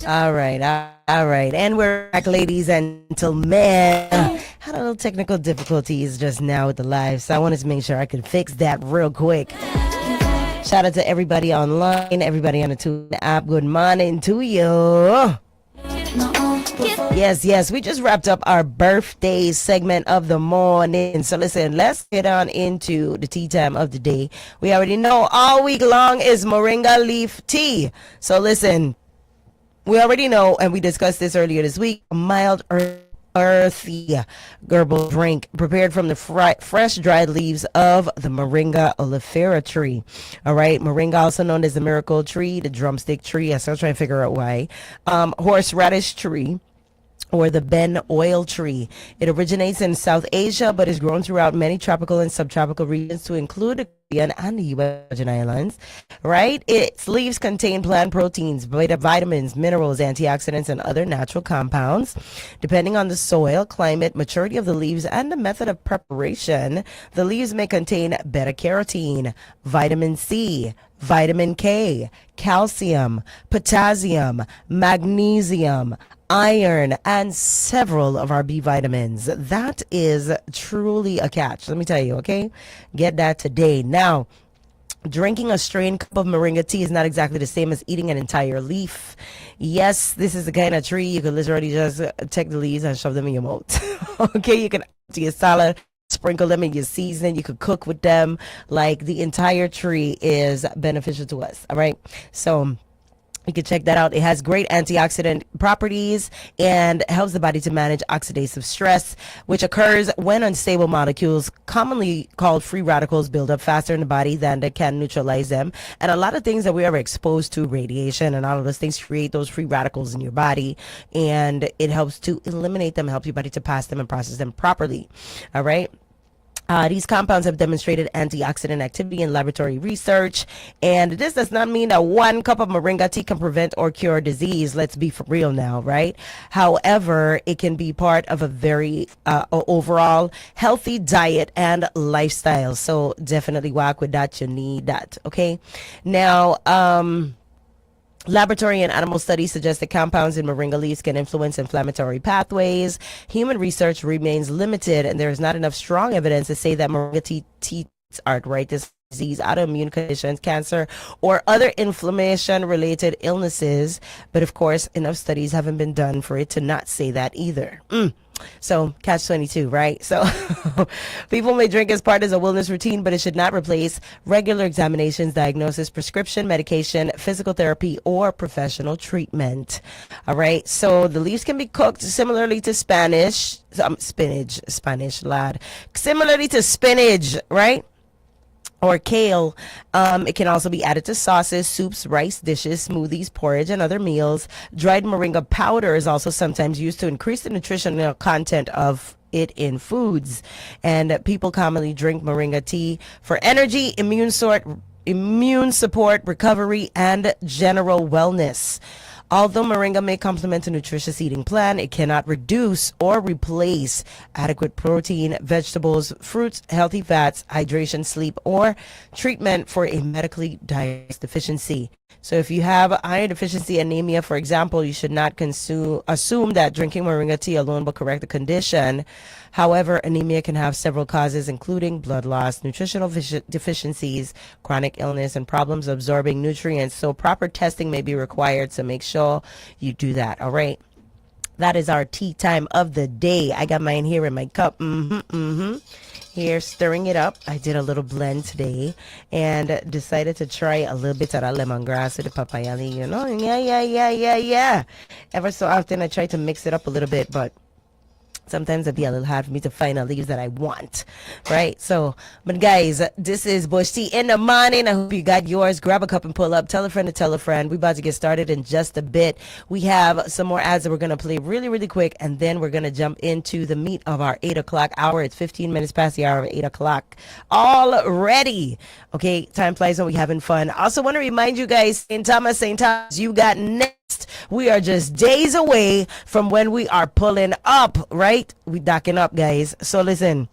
All right. And we're back, ladies and gentlemen. Had a little technical difficulties just now with the live, so I wanted to make sure I could fix that real quick. Shout out to everybody online, everybody on the TuneIn app. Good morning to you. Yes, we just wrapped up our birthday segment of the morning. So listen, let's get on into the tea time of the day. We already know all week long is moringa leaf tea. So listen, we already know, and we discussed this earlier this week, a mild earthy herbal drink prepared from the fresh dried leaves of the moringa oleifera tree. All right, moringa, also known as the miracle tree, the drumstick tree. I'm still trying to figure out why. Horseradish tree, or the ben oil tree. It originates in South Asia but is grown throughout many tropical and subtropical regions to include the Caribbean and the U.S. Virgin Islands. Right? Its leaves contain plant proteins, vitamins, minerals, antioxidants, and other natural compounds. Depending on the soil, climate, maturity of the leaves, and the method of preparation, the leaves may contain beta-carotene, vitamin C, vitamin K, calcium, potassium, magnesium, iron, and several of our B vitamins. That is truly a catch. Let me tell you, okay? Get that today. Now, drinking a strained cup of moringa tea is not exactly the same as eating an entire leaf. Yes, this is the kind of tree you could literally just take the leaves and shove them in your mouth. Okay, you can add to your salad, sprinkle them in your seasoning. You could cook with them. Like, the entire tree is beneficial to us. All right, so you can check that out. It has great antioxidant properties and helps the body to manage oxidative stress, which occurs when unstable molecules, commonly called free radicals, build up faster in the body than they can neutralize them. And a lot of things that we are exposed to, radiation and all of those things, create those free radicals in your body, and it helps to eliminate them, help your body to pass them and process them properly. All right. These compounds have demonstrated antioxidant activity in laboratory research, and this does not mean that one cup of moringa tea can prevent or cure disease. Let's be for real now, right? However, it can be part of a very overall healthy diet and lifestyle. So definitely walk with that. You need that. Okay. Now, laboratory and animal studies suggest that compounds in moringa leaves can influence inflammatory pathways. Human research remains limited, and there is not enough strong evidence to say that moringa tea arthritis disease, autoimmune conditions, cancer, or other inflammation-related illnesses. But of course, enough studies haven't been done for it to not say that either. So catch 22, right? So people may drink as part of a wellness routine, but it should not replace regular examinations, diagnosis, prescription, medication, physical therapy, or professional treatment. All right. So the leaves can be cooked similarly to Spanish, lad. Similarly to spinach, right? Or kale. It can also be added to sauces, soups, rice dishes, smoothies, porridge, and other meals. Dried moringa powder is also sometimes used to increase the nutritional content of it in foods. And people commonly drink moringa tea for energy, immune support, recovery, and general wellness. Although moringa may complement a nutritious eating plan, it cannot reduce or replace adequate protein, vegetables, fruits, healthy fats, hydration, sleep, or treatment for a medically diagnosed deficiency. So if you have iron deficiency anemia, for example, you should not assume that drinking moringa tea alone will correct the condition. However, anemia can have several causes, including blood loss, nutritional deficiencies, chronic illness, and problems absorbing nutrients. So proper testing may be required, so make sure you do that. All right. That is our tea time of the day. I got mine here in my cup. Here, stirring it up. I did a little blend today and decided to try a little bit of that lemongrass with the papaya leaf, you know? Yeah. Ever so often I try to mix it up a little bit, but sometimes it'd be a little hard for me to find the leaves that I want, right? So, but guys, this is Bush Tea in the morning. I hope you got yours. Grab a cup and pull up. Tell a friend to tell a friend. We're about to get started in just a bit. We have some more ads that we're going to play really, really quick, and then we're going to jump into the meat of our 8 o'clock hour. It's 15 minutes past the hour of 8 o'clock already. Okay, time flies when we're having fun. Also want to remind you guys, St. Thomas, you got next. We are just days away from when we are pulling up, right? We docking up, guys. So listen,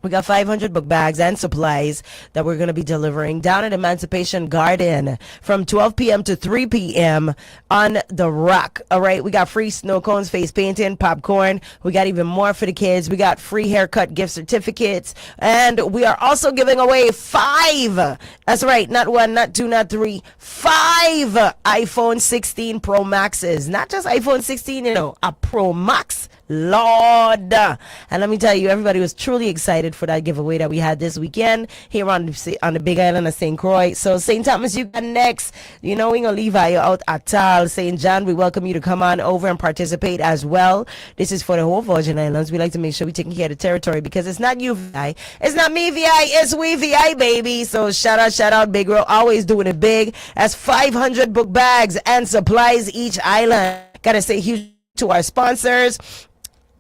We got 500 book bags and supplies that we're going to be delivering down at Emancipation Garden from 12 p.m. to 3 p.m. on the Rock. All right, we got free snow cones, face painting, popcorn. We got even more for the kids. We got free haircut gift certificates. And we are also giving away 5. That's right, not 1, not 2, not 3. 5 iPhone 16 Pro Maxes. Not just iPhone 16, a Pro Max. Lord. And let me tell you, everybody was truly excited for that giveaway that we had this weekend here on the big island of St. Croix. So St. Thomas, you got next. We ain't gonna leave you out at all. St. John, we welcome you to come on over and participate as well. This is for the whole Virgin Islands. We like to make sure we're taking care of the territory because it's not you, VI. It's not me, VI. It's we, VI, baby. So shout out, Big Girl. Always doing it big. That's 500 book bags and supplies each island. Gotta say huge to our sponsors.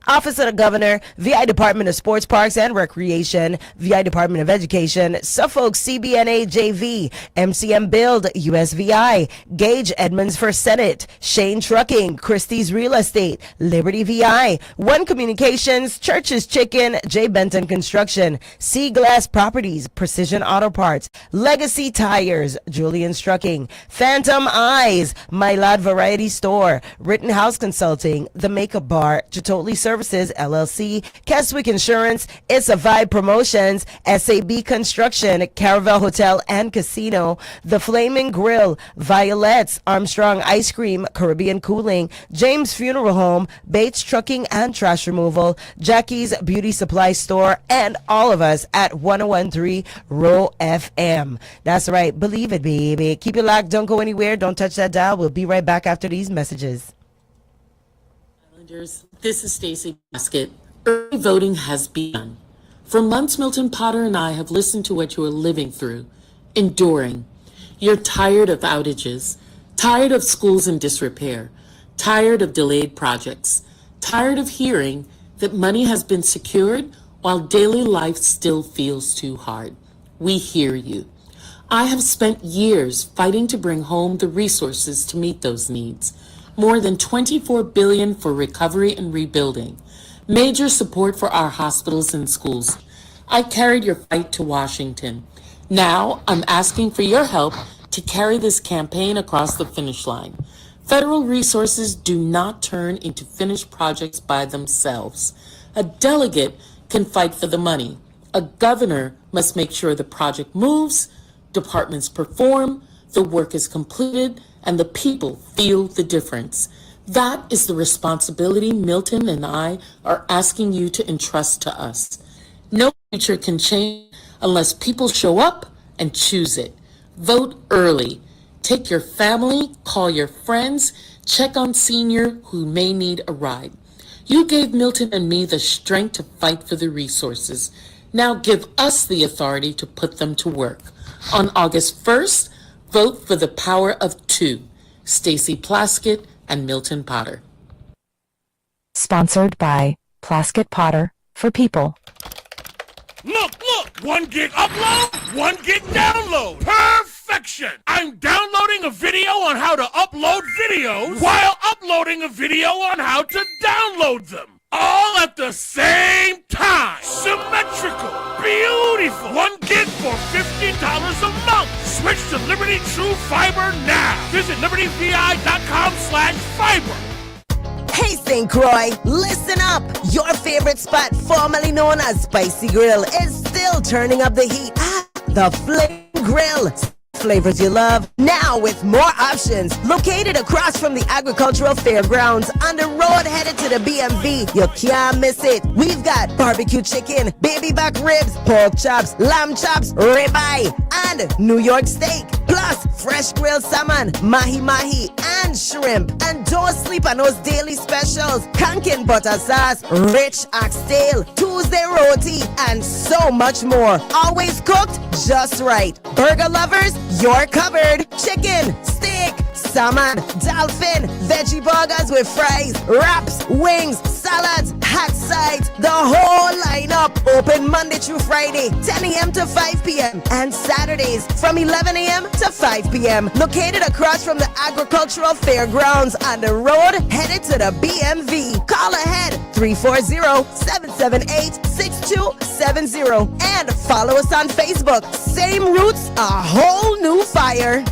Office of the Governor, VI Department of Sports, Parks and Recreation, VI Department of Education, Suffolk CBNA JV, MCM Build, USVI, Gage Edmonds for Senate, Shane Trucking, Christie's Real Estate, Liberty VI, One Communications, Church's Chicken, J. Benton Construction, Sea Glass Properties, Precision Auto Parts, Legacy Tires, Julian's Trucking, Phantom Eyes, My Lad Variety Store, Rittenhouse Consulting, The Makeup Bar, Chitotli Services LLC, Keswick Insurance, It's a Vibe Promotions, SAB Construction, Caravel Hotel and Casino, The Flaming Grill, Violet's, Armstrong Ice Cream, Caribbean Cooling, James Funeral Home, Bates Trucking and Trash Removal, Jackie's Beauty Supply Store, and all of us at 101.3 Roe FM. That's right. Believe it, baby. Keep it locked. Don't go anywhere. Don't touch that dial. We'll be right back after these messages. This is Stacey Basket. Early voting has begun. For months, Milton Potter and I have listened to what you are living through, enduring. You're tired of outages, tired of schools in disrepair, tired of delayed projects, tired of hearing that money has been secured while daily life still feels too hard. We hear you. I have spent years fighting to bring home the resources to meet those needs. More than $24 billion for recovery and rebuilding. Major support for our hospitals and schools. I carried your fight to Washington. Now I'm asking for your help to carry this campaign across the finish line. Federal resources do not turn into finished projects by themselves. A delegate can fight for the money. A governor must make sure the project moves, departments perform, the work is completed, and the people feel the difference. That is the responsibility Milton and I are asking you to entrust to us. No future can change unless people show up and choose it. Vote early. Take your family, call your friends, check on senior who may need a ride. You gave Milton and me the strength to fight for the resources. Now give us the authority to put them to work. On August 1st, vote for the power of 2. Stacey Plaskett and Milton Potter. Sponsored by Plaskett Potter for People. Look! 1 gig upload, 1 gig download. Perfection! I'm downloading a video on how to upload videos while uploading a video on how to download them. All at the same time. Symmetrical. Beautiful. 1 gig for $15 a month. Switch to Liberty True Fiber now. Visit libertyvi.com/fiber. Hey St. Croix, listen up! Your favorite spot, formerly known as Spicy Grill, is still turning up the heat at the Flame Grill. Flavors you love, now with more options. Located across from the Agricultural Fairgrounds on the road headed to the BMV. You can't miss it. We've got barbecue chicken, baby back ribs, pork chops, lamb chops, ribeye, and New York steak. Plus fresh grilled salmon, mahi-mahi, and shrimp. And don't sleep on those daily specials. Kankin butter sauce, rich oxtail, Tuesday roti, and so much more. Always cooked just right. Burger lovers, you're covered. Chicken, steak, salmon, dolphin, veggie burgers with fries, wraps, wings, salads, packed sides, the whole lineup. Open Monday through Friday, 10 a.m. to 5 p.m. and Saturdays from 11 a.m. to 5 p.m. Located across from the Agricultural Fairgrounds on the road headed to the BMV. Call ahead 340-778-6270 and follow us on Facebook. Same roots, a whole new fire.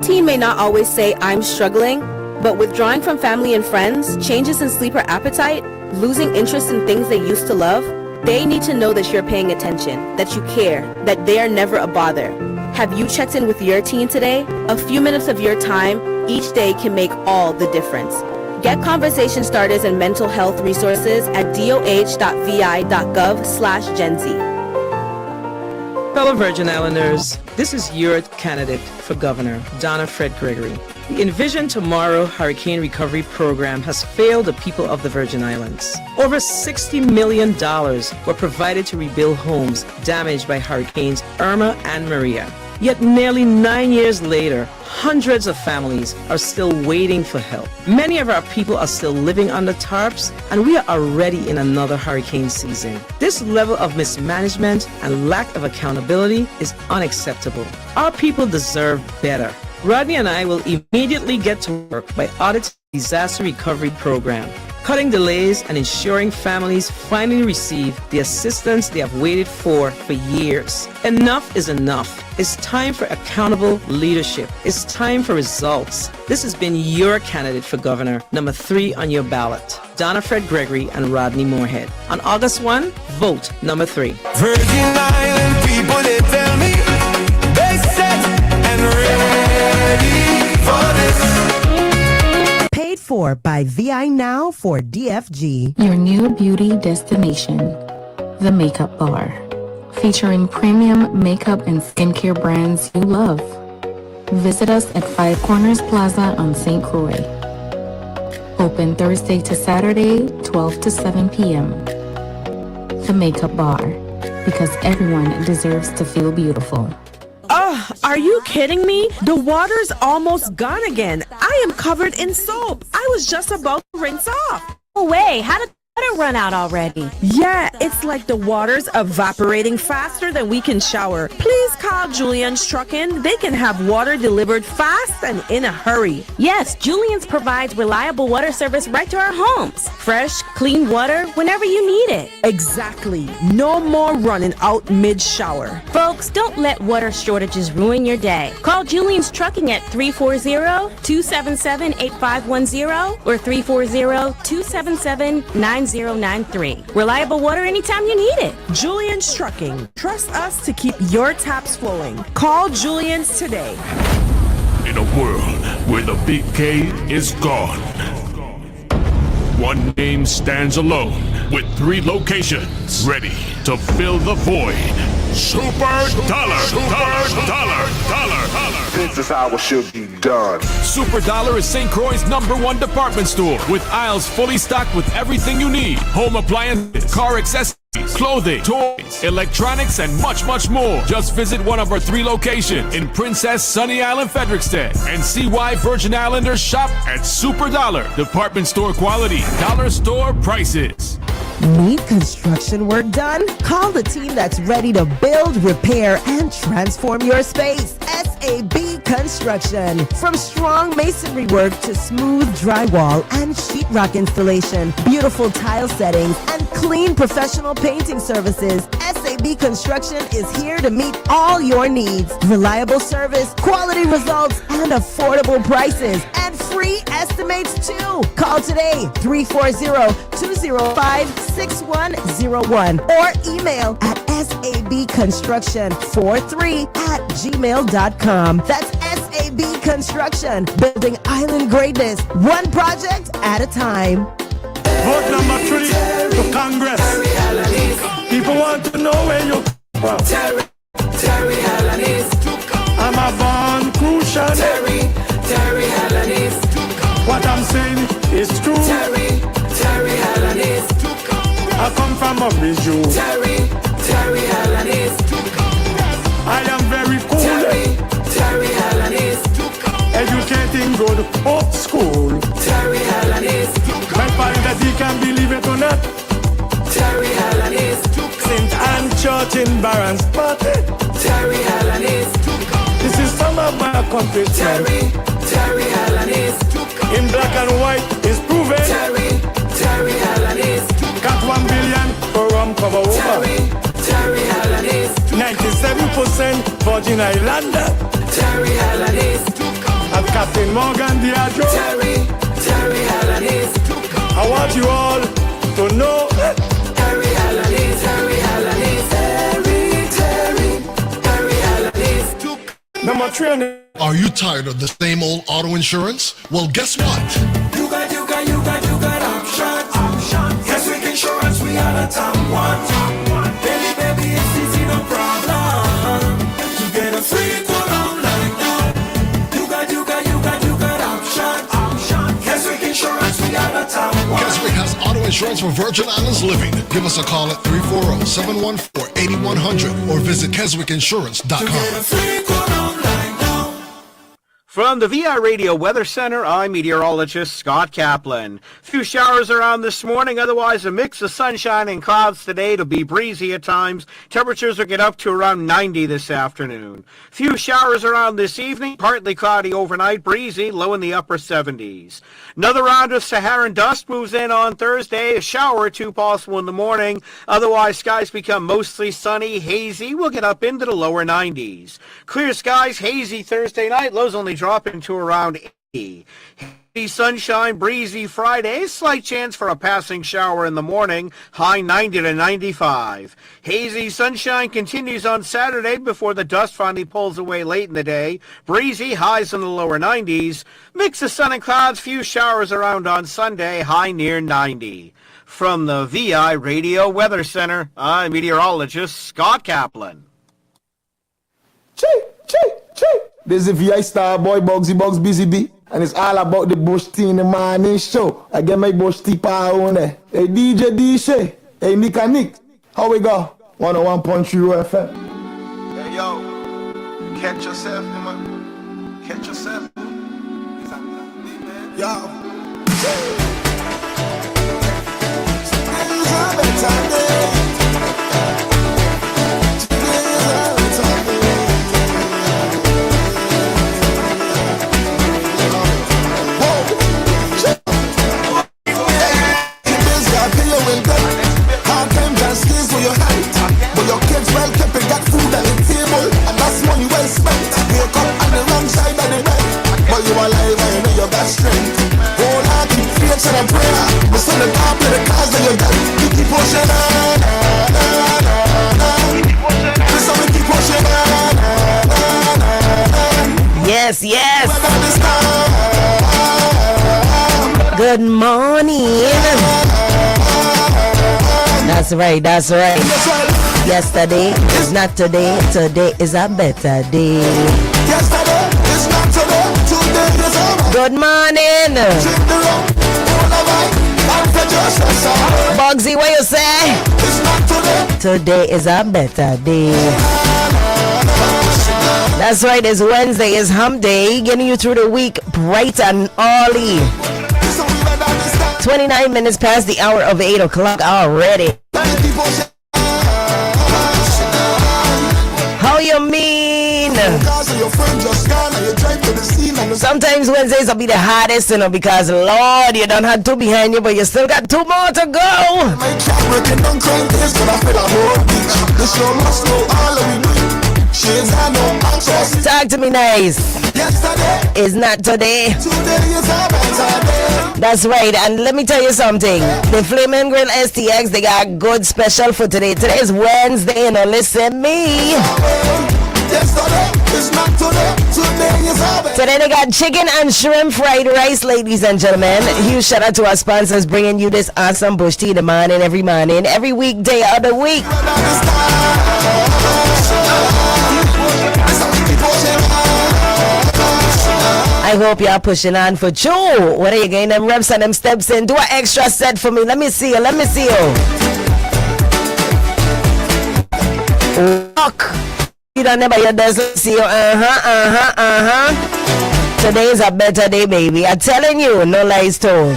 Teen may not always say I'm struggling, but withdrawing from family and friends, changes in sleep or appetite, losing interest in things they used to love, they need to know that you're paying attention, that you care, that they are never a bother. Have you checked in with your teen today? A few minutes of your time each day can make all the difference. Get conversation starters and mental health resources at doh.vi.gov/Gen Z. Fellow Virgin Islanders, this is your candidate for governor, Donna Fred Gregory. The Envision Tomorrow Hurricane Recovery Program has failed the people of the Virgin Islands. Over $60 million were provided to rebuild homes damaged by Hurricanes Irma and Maria. Yet nearly 9 years later, hundreds of families are still waiting for help. Many of our people are still living under tarps, and we are already in another hurricane season. This level of mismanagement and lack of accountability is unacceptable. Our people deserve better. Rodney and I will immediately get to work by auditing the disaster recovery program, cutting delays and ensuring families finally receive the assistance they have waited for years. Enough is enough. It's time for accountable leadership. It's time for results. This has been your candidate for governor, number 3 on your ballot, Donna Fred Gregory and Rodney Moorhead. On August 1, vote number 3. Virgin Island people, they tell me they set and ready for this. Paid for by VI Now for DFG. Your new beauty destination, The Makeup Bar, featuring premium makeup and skincare brands you love. Visit us at Five Corners Plaza on St. Croix. Open Thursday to Saturday, 12 to 7 p.m. The Makeup Bar, because everyone deserves to feel beautiful. Oh, are you kidding me? The water's almost gone again. I am covered in soap. I was just about to rinse off. No way. How did the water run out already? Yeah, it's like the water's evaporating faster than we can shower. Please call Julian's Truckin'. They can have water delivered fast and in a hurry. Yes, Julian's provides reliable water service right to our homes. Fresh, clean water whenever you need it. Exactly. No more running out mid-shower. Folks, don't let water shortages ruin your day. Call Julian's Trucking at 340-277-8510 or 340-277-9093. Reliable water anytime you need it. Julian's Trucking. Trust us to keep your taps flowing. Call Julian's today. In a world where the big K is gone, one name stands alone with 3 locations ready to fill the void. Super Dollar. This is how it should be done. Super Dollar is St. Croix's #1 department store with aisles fully stocked with everything you need. Home appliances, car accessories, clothing, toys, electronics, and much, much more. Just visit one of our 3 locations in Princess, Sunny Island, Frederiksted, and see why Virgin Islanders shop at Super Dollar. Department store quality, dollar store prices. Need construction work done? Call the team that's ready to build, repair, and transform your space. SAB Construction. From strong masonry work to smooth drywall and sheetrock installation, beautiful tile settings, and clean professional painting services, SAB Construction is here to meet all your needs. Reliable service, quality results, and affordable prices, and free estimates too. Call today, 340-205-6101, or email at sabconstruction43@gmail.com. That's SAB Construction, building island greatness, one project at a time. Vote number 3 to Congress. People want to know where you from. Terry Halanis. I'm a born crucial. Terry Halanis. What I'm saying is true. Terry Halanis. I come from a visual. Terry Halanis. I am very cool. Terry Halanis. Educating good old school. Terry Halanis. Either he can believe it or not. Terry Allen is St. Anne Church in Barron's Party. Terry Allen is This is some of my accomplishments. Terry Allen is In black and white is proven. Terry Allen is Got 1 billion for rum cover over. Terry Allen is 97% Virgin Islander. Terry Allen is And Captain Morgan Diageo. Terry Allen is I want you all to know. Terry Allen is Terry Allen is Terry Allen is Number 3. Are you tired of the same old auto insurance? Well, guess what? You got options. Keswick Insurance, we are the top one. Baby, it's easy, no problem. You get a free quote online now. You got options. Keswick Insurance, we are the top one. Keswick has auto insurance for Virgin Islands living. Give us a call at 340-714-8100 or visit keswickinsurance.com. You get a free quote online now. From the VI Radio Weather Center, I'm meteorologist Scott Kaplan. Few showers around this morning, otherwise a mix of sunshine and clouds today. It'll be breezy at times. Temperatures will get up to around 90 this afternoon. Few showers around this evening, partly cloudy overnight, breezy, low in the upper 70s. Another round of Saharan dust moves in on Thursday, a shower or two possible in the morning. Otherwise, skies become mostly sunny, hazy. We'll get up into the lower 90s. Clear skies, hazy Thursday night, lows only dropping to around 80. Hazy sunshine, breezy Friday, slight chance for a passing shower in the morning, high 90 to 95. Hazy sunshine continues on Saturday before the dust finally pulls away late in the day. Breezy, highs in the lower 90s. Mix of sun and clouds, few showers around on Sunday, high near 90. From the VI Radio Weather Center, I'm meteorologist Scott Kaplan. This is VI Star Boy Bugsy Bugs Busy Bee, and it's all about the Bush Tea in the morning show. I get my Bush Tea power on there. Hey DJ DJ, hey Neka Neekes, how we go? 101.3 Roe FM. Hey yo, catch yourself, man. Catch yourself. Yo. Yes, yes. Good morning. That's right, that's right. Yesterday is not today. Today is a better day. Yesterday is not today. Today is a Good morning. Bugsy, what you say? Today is a better day. That's right, it's Wednesday, it's hump day, getting you through the week bright and early. 29 minutes past the hour of 8 o'clock already. How you mean? Sometimes Wednesdays will be the hardest, because Lord, you don't have two behind you, but you still got two more to go. Talk to me nice. It's not today. That's right, and let me tell you something. The Flamin' Grill STX, they got good special for today. Today is Wednesday, and listen me. Today they got chicken and shrimp fried rice, ladies and gentlemen. Huge shout out to our sponsors bringing you this awesome bush tea in the morning, every weekday of the week. I hope y'all pushing on for you. What are you getting them reps and them steps in? Do an extra set for me. Let me see you. Walk. You don't never hear this. See you. Today is a better day, baby. I'm telling you, no lies told.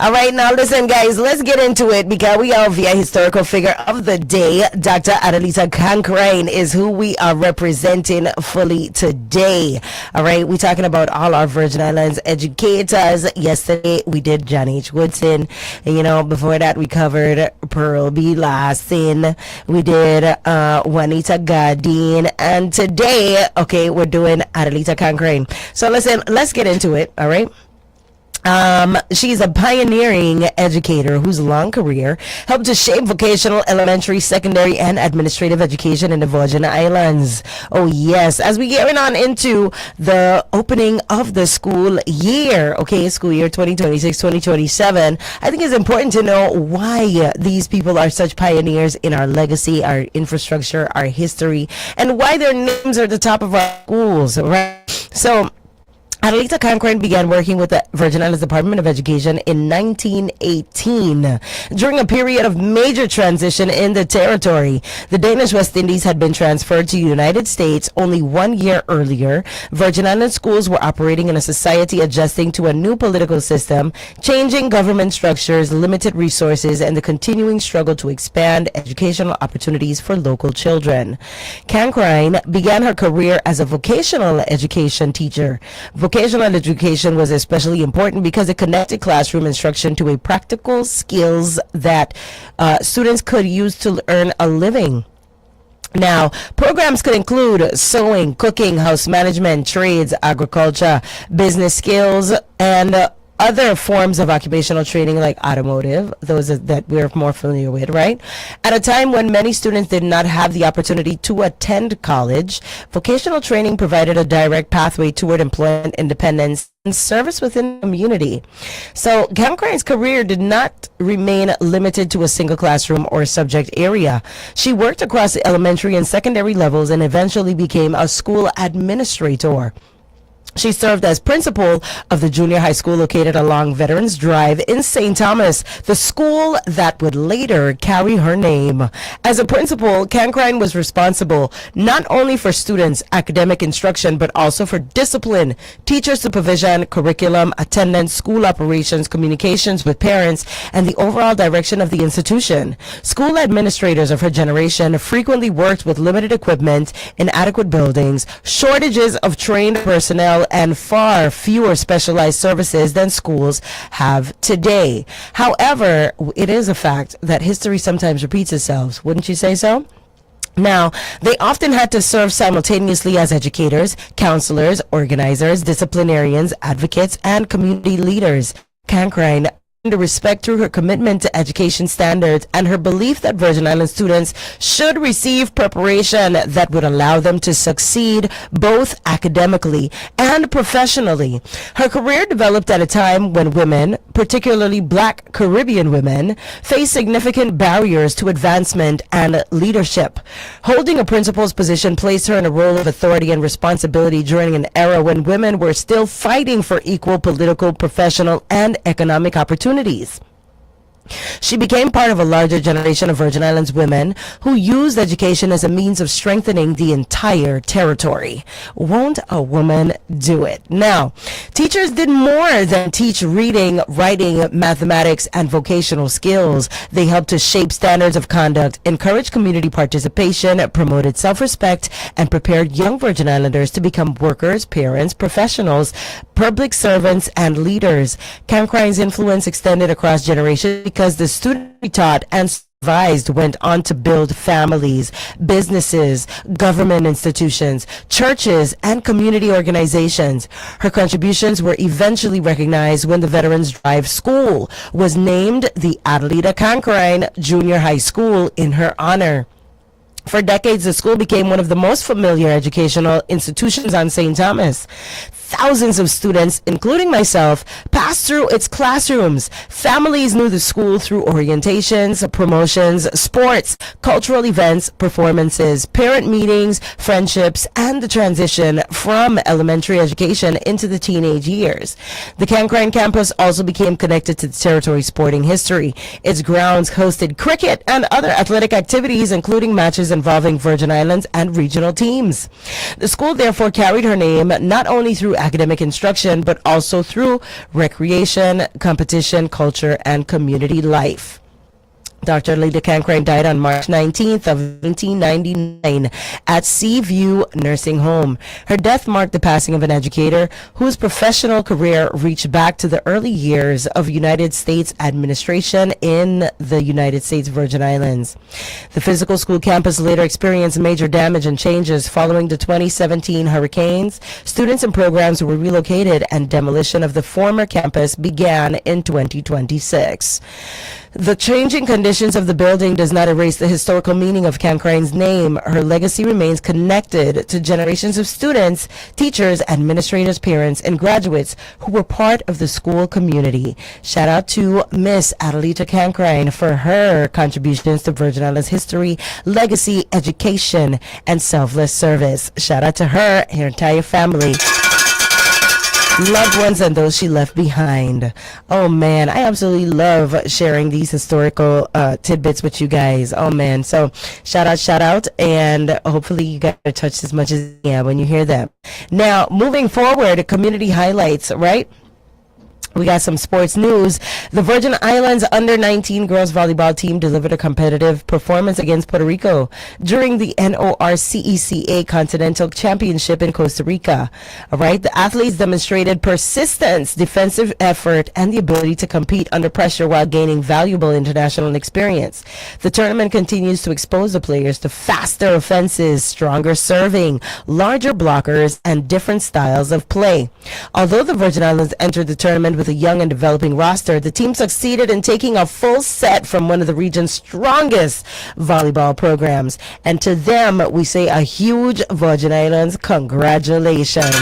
All right, now listen, guys, let's get into it because we are via historical figure of the day. Dr. Adelita Cancrain is who we are representing fully today. All right, we're talking about all our Virgin Islands educators. Yesterday, we did John H. Woodson. And, before that, we covered Pearl B. Larson. We did Juanita Gardine. And today, okay, we're doing Adelita Cancrain. So listen, let's get into it, all right? She's a pioneering educator whose long career helped to shape vocational, elementary, secondary, and administrative education in the Virgin Islands. Oh, yes. As we get on into the opening of the school year, okay, school year 2026-2027, I think it's important to know why these people are such pioneers in our legacy, our infrastructure, our history, and why their names are at the top of our schools, right? So, Adelita Cancrain began working with the Virgin Islands Department of Education in 1918. During a period of major transition in the territory, the Danish West Indies had been transferred to the United States only 1 year earlier. Virgin Island schools were operating in a society adjusting to a new political system, changing government structures, limited resources, and the continuing struggle to expand educational opportunities for local children. Cancrain began her career as a vocational education teacher. Vocational education was especially important because it connected classroom instruction to a practical skills that students could use to earn a living. Now, programs could include sewing, cooking, house management, trades, agriculture, business skills, and other forms of occupational training like automotive, those that we're more familiar with, right? At a time when many students did not have the opportunity to attend college, vocational training provided a direct pathway toward employment independence and service within the community. So Cancrain's career did not remain limited to a single classroom or subject area. She worked across the elementary and secondary levels and eventually became a school administrator. She served as principal of the junior high school located along Veterans Drive in St. Thomas, the school that would later carry her name. As a principal, Cancrain was responsible not only for students' academic instruction, but also for discipline, teacher supervision, curriculum, attendance, school operations, communications with parents, and the overall direction of the institution. School administrators of her generation frequently worked with limited equipment, inadequate buildings, shortages of trained personnel, and far fewer specialized services than schools have today. However, it is a fact that history sometimes repeats itself. Wouldn't you say so? Now, they often had to serve simultaneously as educators, counselors, organizers, disciplinarians, advocates, and community leaders. Cancrain to respect through her commitment to education standards and her belief that Virgin Island students should receive preparation that would allow them to succeed both academically and professionally. Her career developed at a time when women, particularly Black Caribbean women, faced significant barriers to advancement and leadership. Holding a principal's position placed her in a role of authority and responsibility during an era when women were still fighting for equal political, professional, and economic opportunities. She became part of a larger generation of Virgin Islands women who used education as a means of strengthening the entire territory. Won't a woman do it? Now, teachers did more than teach reading, writing, mathematics, and vocational skills. They helped to shape standards of conduct, encourage community participation, promoted self-respect, and prepared young Virgin Islanders to become workers, parents, professionals, public servants, and leaders. Cancrain's influence extended across generations because the students she taught and supervised went on to build families, businesses, government institutions, churches, and community organizations. Her contributions were eventually recognized when the Veterans Drive School was named the Adelita Cancrain Junior High School in her honor. For decades, the school became one of the most familiar educational institutions on St. Thomas. Thousands of students, including myself, passed through its classrooms. Families knew the school through orientations, promotions, sports, cultural events, performances, parent meetings, friendships, and the transition from elementary education into the teenage years. The Cancrain campus also became connected to the territory's sporting history. Its grounds hosted cricket and other athletic activities, including matches involving Virgin Islands and regional teams. The school therefore carried her name not only through academic instruction, but also through recreation, competition, culture, and community life. Dr. Lida Cancrane died on March 19th of 1999 at Seaview Nursing Home. Her death marked the passing of an educator whose professional career reached back to the early years of United States administration in the United States Virgin Islands. The physical school campus later experienced major damage and changes following the 2017 hurricanes. Students and programs were relocated and demolition of the former campus began in 2026. The changing conditions of the building does not erase the historical meaning of Cancrane's name. Her legacy remains connected to generations of students, teachers, administrators, parents, and graduates who were part of the school community. Shout out to Miss Adelita Cancrane for her contributions to Virgin Islands history, legacy, education, and selfless service. Shout out to her and her entire family, loved ones, and those she left behind. Oh man, I absolutely love sharing these historical tidbits with you guys. Oh man, so shout out, and hopefully you guys are touched as much as when you hear them. Now, moving forward, community highlights, right? We got some sports news. The Virgin Islands under-19 girls volleyball team delivered a competitive performance against Puerto Rico during the NORCECA Continental Championship in Costa Rica. All right, the athletes demonstrated persistence, defensive effort, and the ability to compete under pressure while gaining valuable international experience. The tournament continues to expose the players to faster offenses, stronger serving, larger blockers, and different styles of play. Although the Virgin Islands entered the tournament with a young and developing roster, the team succeeded in taking a full set from one of the region's strongest volleyball programs. And to them, we say a huge Virgin Islands congratulations.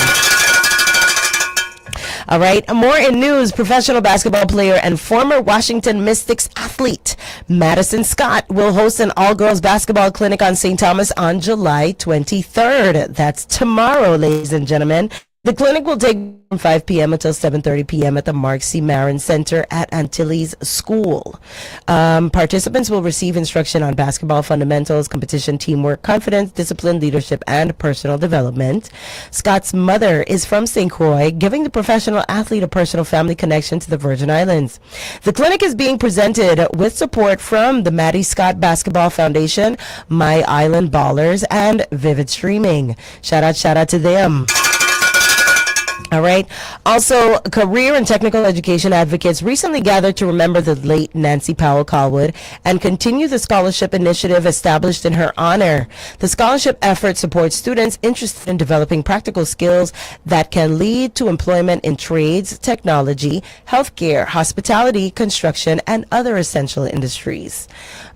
All right, more in news. Professional basketball player and former Washington Mystics athlete Madison Scott will host an all-girls basketball clinic on St. Thomas on July 23rd. That's tomorrow, ladies and gentlemen. The clinic will take from 5 p.m. until 7:30 p.m. at the Mark C. Marin Center at Antilles School. Participants will receive instruction on basketball fundamentals, competition, teamwork, confidence, discipline, leadership, and personal development. Scott's mother is from St. Croix, giving the professional athlete a personal family connection to the Virgin Islands. The clinic is being presented with support from the Maddie Scott Basketball Foundation, My Island Ballers, and Vivid Streaming. Shout out to them. All right. Also, career and technical education advocates recently gathered to remember the late Nancy Powell Callwood and continue the scholarship initiative established in her honor. The scholarship effort supports students interested in developing practical skills that can lead to employment in trades, technology, healthcare, hospitality, construction, and other essential industries.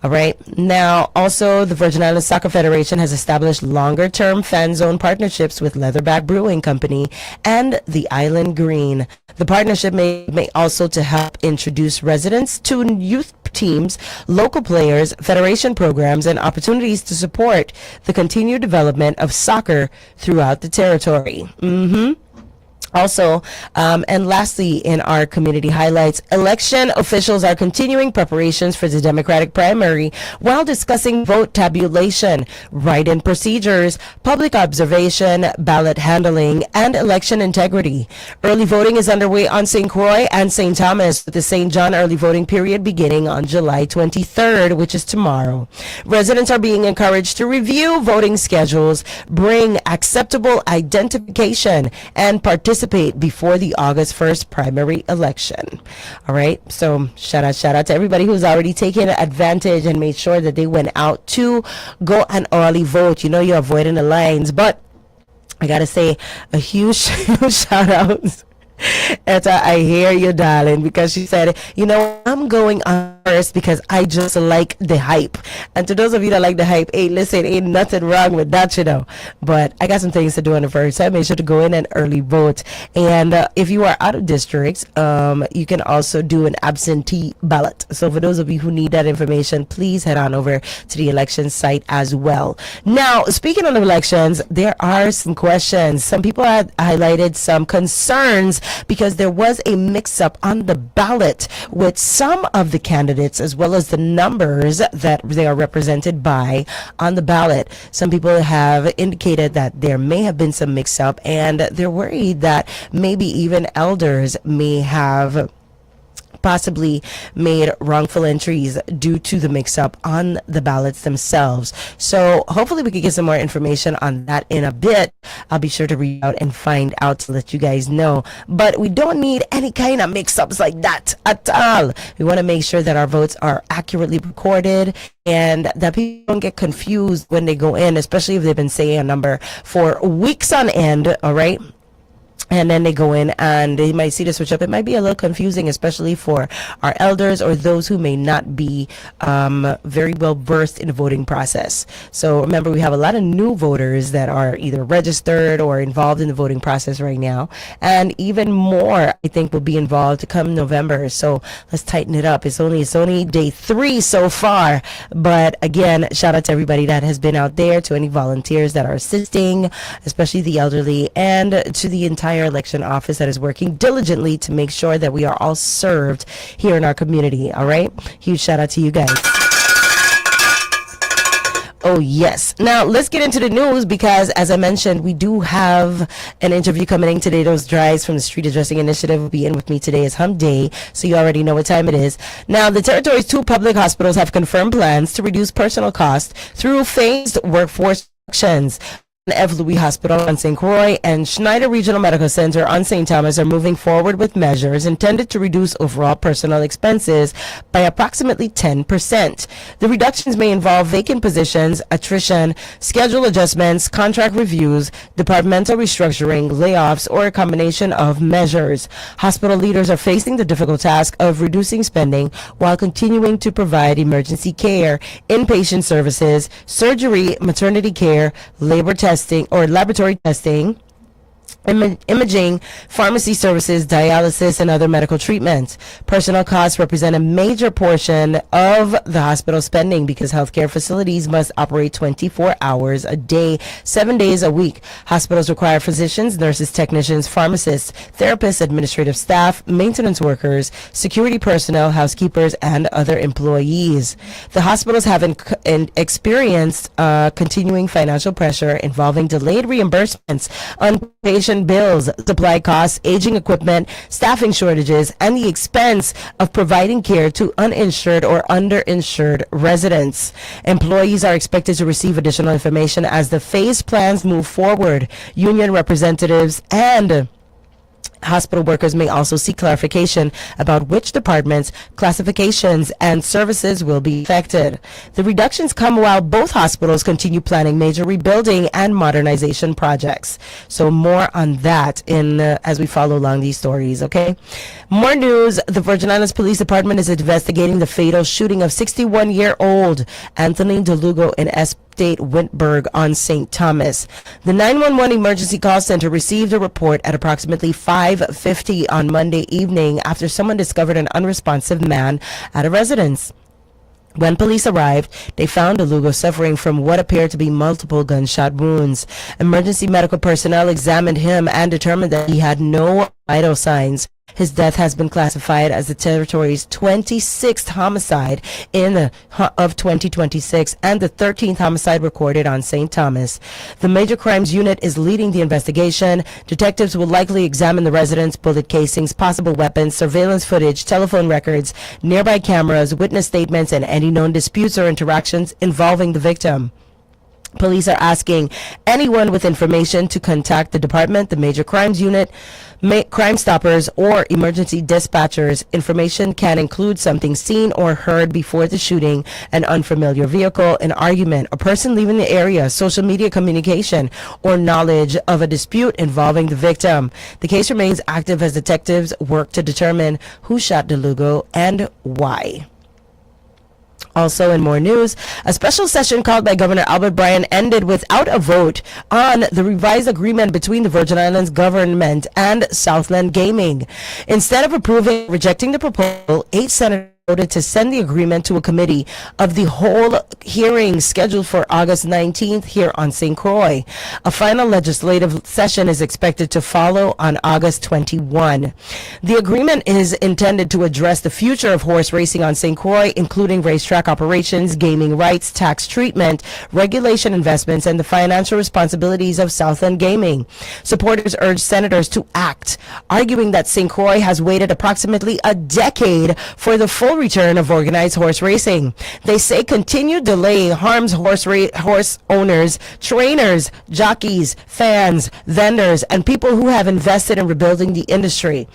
All right. Now, also, the Virgin Islands Soccer Federation has established longer-term fan zone partnerships with Leatherback Brewing Company and the Island Green. The partnership may also to help introduce residents to youth teams, local players, federation programs, and opportunities to support the continued development of soccer throughout the territory. Also, and lastly, in our community highlights, election officials are continuing preparations for the Democratic primary while discussing vote tabulation, write-in procedures, public observation, ballot handling, and election integrity. Early voting is underway on St. Croix and St. Thomas, with the St. John early voting period beginning on July 23rd, which is tomorrow. Residents are being encouraged to review voting schedules, bring acceptable identification, and participate before the August 1st primary election. All right, so shout out to everybody who's already taken advantage and made sure that they went out to go and early vote. You know, you're avoiding the lines, but I gotta say a huge shout out. Etta, I hear you, darling, because she said, you know, I'm going on first because I just like the hype. And to those of you that like the hype, hey, listen, ain't nothing wrong with that, you know. But I got some things to do on the first, so I made sure to go in and early vote. And if you are out of districts, you can also do an absentee ballot. So for those of you who need that information, please head on over to the election site as well. Now, speaking of elections, there are some questions. Some people had highlighted some concerns because there was a mix-up on the ballot with some of the candidates candidates as well as the numbers that they are represented by on the ballot. Some people have indicated that there may have been some mix-up, and they're worried that maybe even elders may have possibly made wrongful entries due to the mix-up on the ballots themselves. So hopefully we can get some more information on that in a bit. I'll be sure to reach out and find out to let you guys know. But we don't need any kind of mix-ups like that at all. We want to make sure that our votes are accurately recorded and that people don't get confused when they go in, especially if they've been saying a number for weeks on end, all right? And then they go in and they might see the switch up. It might be a little confusing, especially for our elders or those who may not be very well versed in the voting process. So remember, we have a lot of new voters that are either registered or involved in the voting process right now. And even more, I think, will be involved to come November. So let's tighten it up. It's only day 3 so far. But again, shout out to everybody that has been out there, to any volunteers that are assisting, especially the elderly, and to the entire election office that is working diligently to make sure that we are all served here in our community. All right, huge shout out to you guys. Oh yes. Now let's get into the news, because as I mentioned, we do have an interview coming in today. Those drives from the Street Addressing Initiative will be in with me today. Is Hump Day, so you already know what time it is. Now, the territory's 2 public hospitals have confirmed plans to reduce personal costs through phased workforce reductions. F. Louis Hospital on St. Croix and Schneider Regional Medical Center on St. Thomas are moving forward with measures intended to reduce overall personnel expenses by approximately 10%. The reductions may involve vacant positions, attrition, schedule adjustments, contract reviews, departmental restructuring, layoffs, or a combination of measures. Hospital leaders are facing the difficult task of reducing spending while continuing to provide emergency care, inpatient services, surgery, maternity care, labor testing or laboratory testing, imaging, pharmacy services, dialysis, and other medical treatments. Personnel costs represent a major portion of the hospital spending because healthcare facilities must operate 24 hours a day, 7 days a week. Hospitals require physicians, nurses, technicians, pharmacists, therapists, administrative staff, maintenance workers, security personnel, housekeepers, and other employees. The hospitals have experienced continuing financial pressure involving delayed reimbursements on patient bills, supply costs, aging equipment, staffing shortages, and the expense of providing care to uninsured or underinsured residents. Employees are expected to receive additional information as the phase plans move forward. Union representatives and hospital workers may also seek clarification about which departments, classifications, and services will be affected. The reductions come while both hospitals continue planning major rebuilding and modernization projects. So more on that as we follow along these stories, okay? More news. The Virgin Islands Police Department is investigating the fatal shooting of 61-year-old Anthony DeLugo in State Wintberg on St. Thomas. The 911 emergency call center received a report at approximately 5:50 on Monday evening after someone discovered an unresponsive man at a residence. When police arrived, they found DeLugo suffering from what appeared to be multiple gunshot wounds. Emergency medical personnel examined him and determined that he had no vital signs. His death has been classified as the territory's 26th homicide of 2026 and the 13th homicide recorded on St. Thomas. The Major Crimes Unit is leading the investigation. Detectives will likely examine the residence, bullet casings, possible weapons, surveillance footage, telephone records, nearby cameras, witness statements, and any known disputes or interactions involving the victim. Police are asking anyone with information to contact the department, the Major Crimes Unit, Crime Stoppers, or emergency dispatchers. Information can include something seen or heard before the shooting, an unfamiliar vehicle, an argument, a person leaving the area, social media communication, or knowledge of a dispute involving the victim. The case remains active as detectives work to determine who shot DeLugo and why. Also in more news, a special session called by Governor Albert Bryan ended without a vote on the revised agreement between the Virgin Islands government and Southland Gaming. Instead of approving or rejecting the proposal, 8 senators voted to send the agreement to a committee of the whole hearing scheduled for August 19th here on St. Croix. A final legislative session is expected to follow on August 21. The agreement is intended to address the future of horse racing on St. Croix, including racetrack operations, gaming rights, tax treatment, regulation investments, and the financial responsibilities of Southland Gaming. Supporters urge senators to act, arguing that St. Croix has waited approximately a decade for the full return of organized horse racing. They say continued delay harms horse owners, trainers, jockeys, fans, vendors, and people who have invested in rebuilding the industry.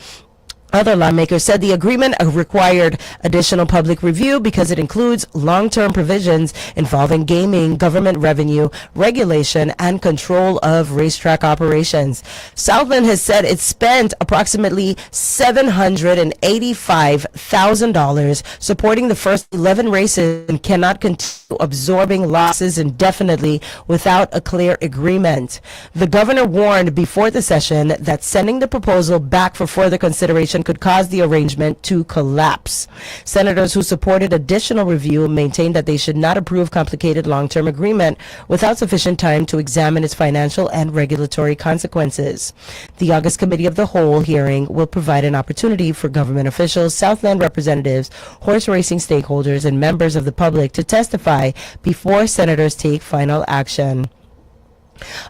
Other lawmakers said the agreement required additional public review because it includes long-term provisions involving gaming, government revenue, regulation, and control of racetrack operations. Southland has said it spent approximately $785,000 supporting the first 11 races and cannot continue absorbing losses indefinitely without a clear agreement. The governor warned before the session that sending the proposal back for further consideration could cause the arrangement to collapse. Senators who supported additional review maintained that they should not approve complicated long-term agreement without sufficient time to examine its financial and regulatory consequences. The August Committee of the Whole hearing will provide an opportunity for government officials, Southland representatives, horse racing stakeholders, and members of the public to testify before senators take final action.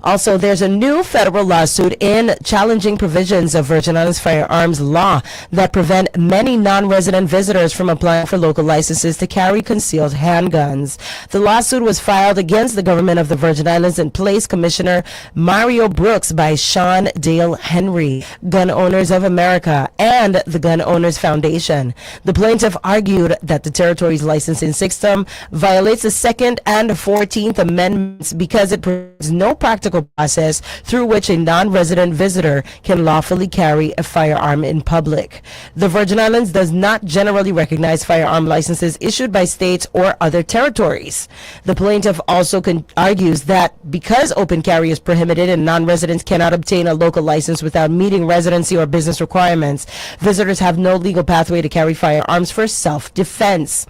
Also, there's a new federal lawsuit in challenging provisions of Virgin Islands firearms law that prevent many non-resident visitors from applying for local licenses to carry concealed handguns. The lawsuit was filed against the government of the Virgin Islands and Police Commissioner Mario Brooks by Sean Dale Henry, Gun Owners of America, and the Gun Owners Foundation. The plaintiff argued that the territory's licensing system violates the Second and 14th Amendments because it provides no practical process through which a non-resident visitor can lawfully carry a firearm in public. The Virgin Islands does not generally recognize firearm licenses issued by states or other territories. The plaintiff also argues that because open carry is prohibited and non-residents cannot obtain a local license without meeting residency or business requirements, visitors have no legal pathway to carry firearms for self-defense.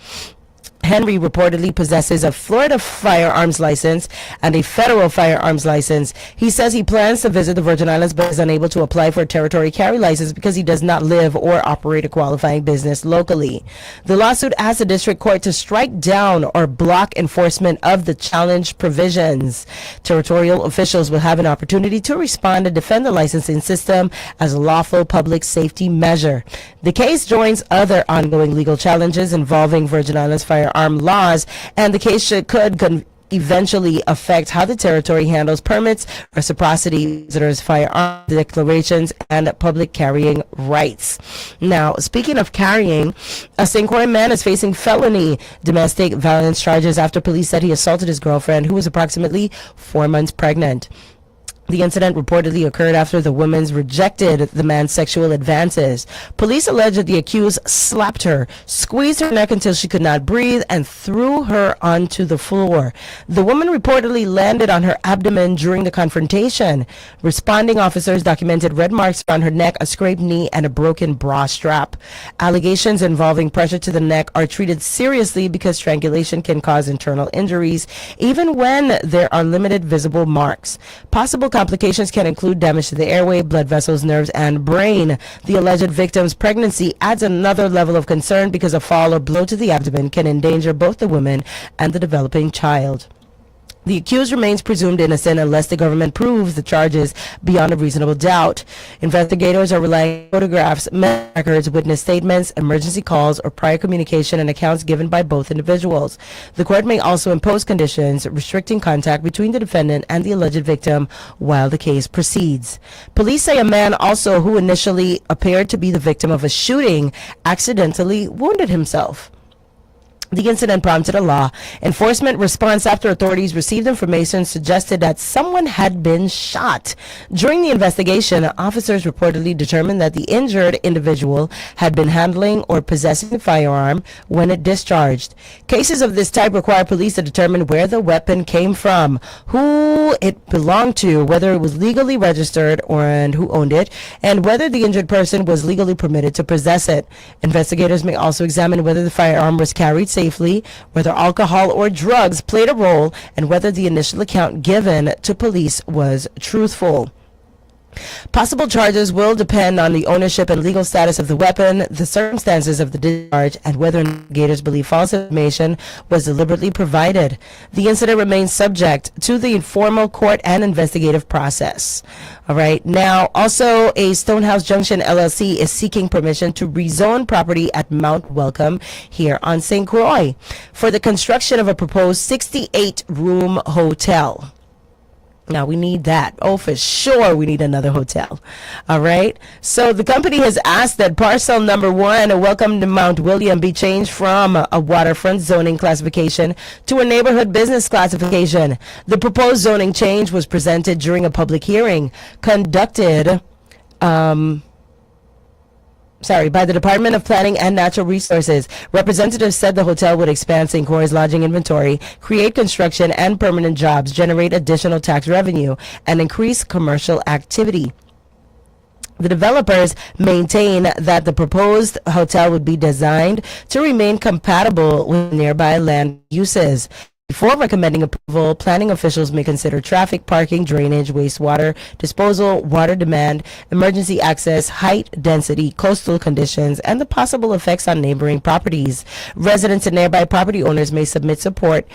Henry reportedly possesses a Florida firearms license and a federal firearms license. He says he plans to visit the Virgin Islands but is unable to apply for a territory carry license because he does not live or operate a qualifying business locally. The lawsuit asks the district court to strike down or block enforcement of the challenged provisions. Territorial officials will have an opportunity to respond and defend the licensing system as a lawful public safety measure. The case joins other ongoing legal challenges involving Virgin Islands firearms laws, and the case could eventually affect how the territory handles permits, reciprocity, visitors, firearm declarations, and public carrying rights. Now, speaking of carrying, a St. Croix man is facing felony domestic violence charges after police said he assaulted his girlfriend, who was approximately 4 months pregnant. The incident reportedly occurred after the woman rejected the man's sexual advances. Police allege that the accused slapped her, squeezed her neck until she could not breathe, and threw her onto the floor. The woman reportedly landed on her abdomen during the confrontation. Responding officers documented red marks on her neck, a scraped knee, and a broken bra strap. Allegations involving pressure to the neck are treated seriously because strangulation can cause internal injuries, even when there are limited visible marks. Possible complications can include damage to the airway, blood vessels, nerves, and brain. The alleged victim's pregnancy adds another level of concern because a fall or blow to the abdomen can endanger both the woman and the developing child. The accused remains presumed innocent unless the government proves the charges beyond a reasonable doubt. Investigators are relying on photographs, medical records, witness statements, emergency calls, or prior communication and accounts given by both individuals. The court may also impose conditions restricting contact between the defendant and the alleged victim while the case proceeds. Police say a man also who initially appeared to be the victim of a shooting accidentally wounded himself. The incident prompted a law enforcement response after authorities received information suggested that someone had been shot. During the investigation, officers reportedly determined that the injured individual had been handling or possessing a firearm when it discharged. Cases of this type require police to determine where the weapon came from, who it belonged to, whether it was legally registered and who owned it, and whether the injured person was legally permitted to possess it. Investigators may also examine whether the firearm was carried safely, whether alcohol or drugs played a role, and whether the initial account given to police was truthful. Possible charges will depend on the ownership and legal status of the weapon, the circumstances of the discharge, and whether investigators believe false information was deliberately provided. The incident remains subject to the informal court and investigative process. All right. Now, also, a Stonehouse Junction LLC is seeking permission to rezone property at Mount Welcome here on St. Croix for the construction of a proposed 68-room hotel. Now, we need that. Oh, for sure, we need another hotel. All right. So the company has asked that parcel number 1, Welcome to Mount William, be changed from a waterfront zoning classification to a neighborhood business classification. The proposed zoning change was presented during a public hearing conducted by the Department of Planning and Natural Resources. Representatives said the hotel would expand St. Croix's lodging inventory, create construction and permanent jobs, generate additional tax revenue, and increase commercial activity. The developers maintain that the proposed hotel would be designed to remain compatible with nearby land uses. Before recommending approval, planning officials may consider traffic, parking, drainage, wastewater disposal, water demand, emergency access, height, density, coastal conditions, and the possible effects on neighboring properties. Residents and nearby property owners may submit support,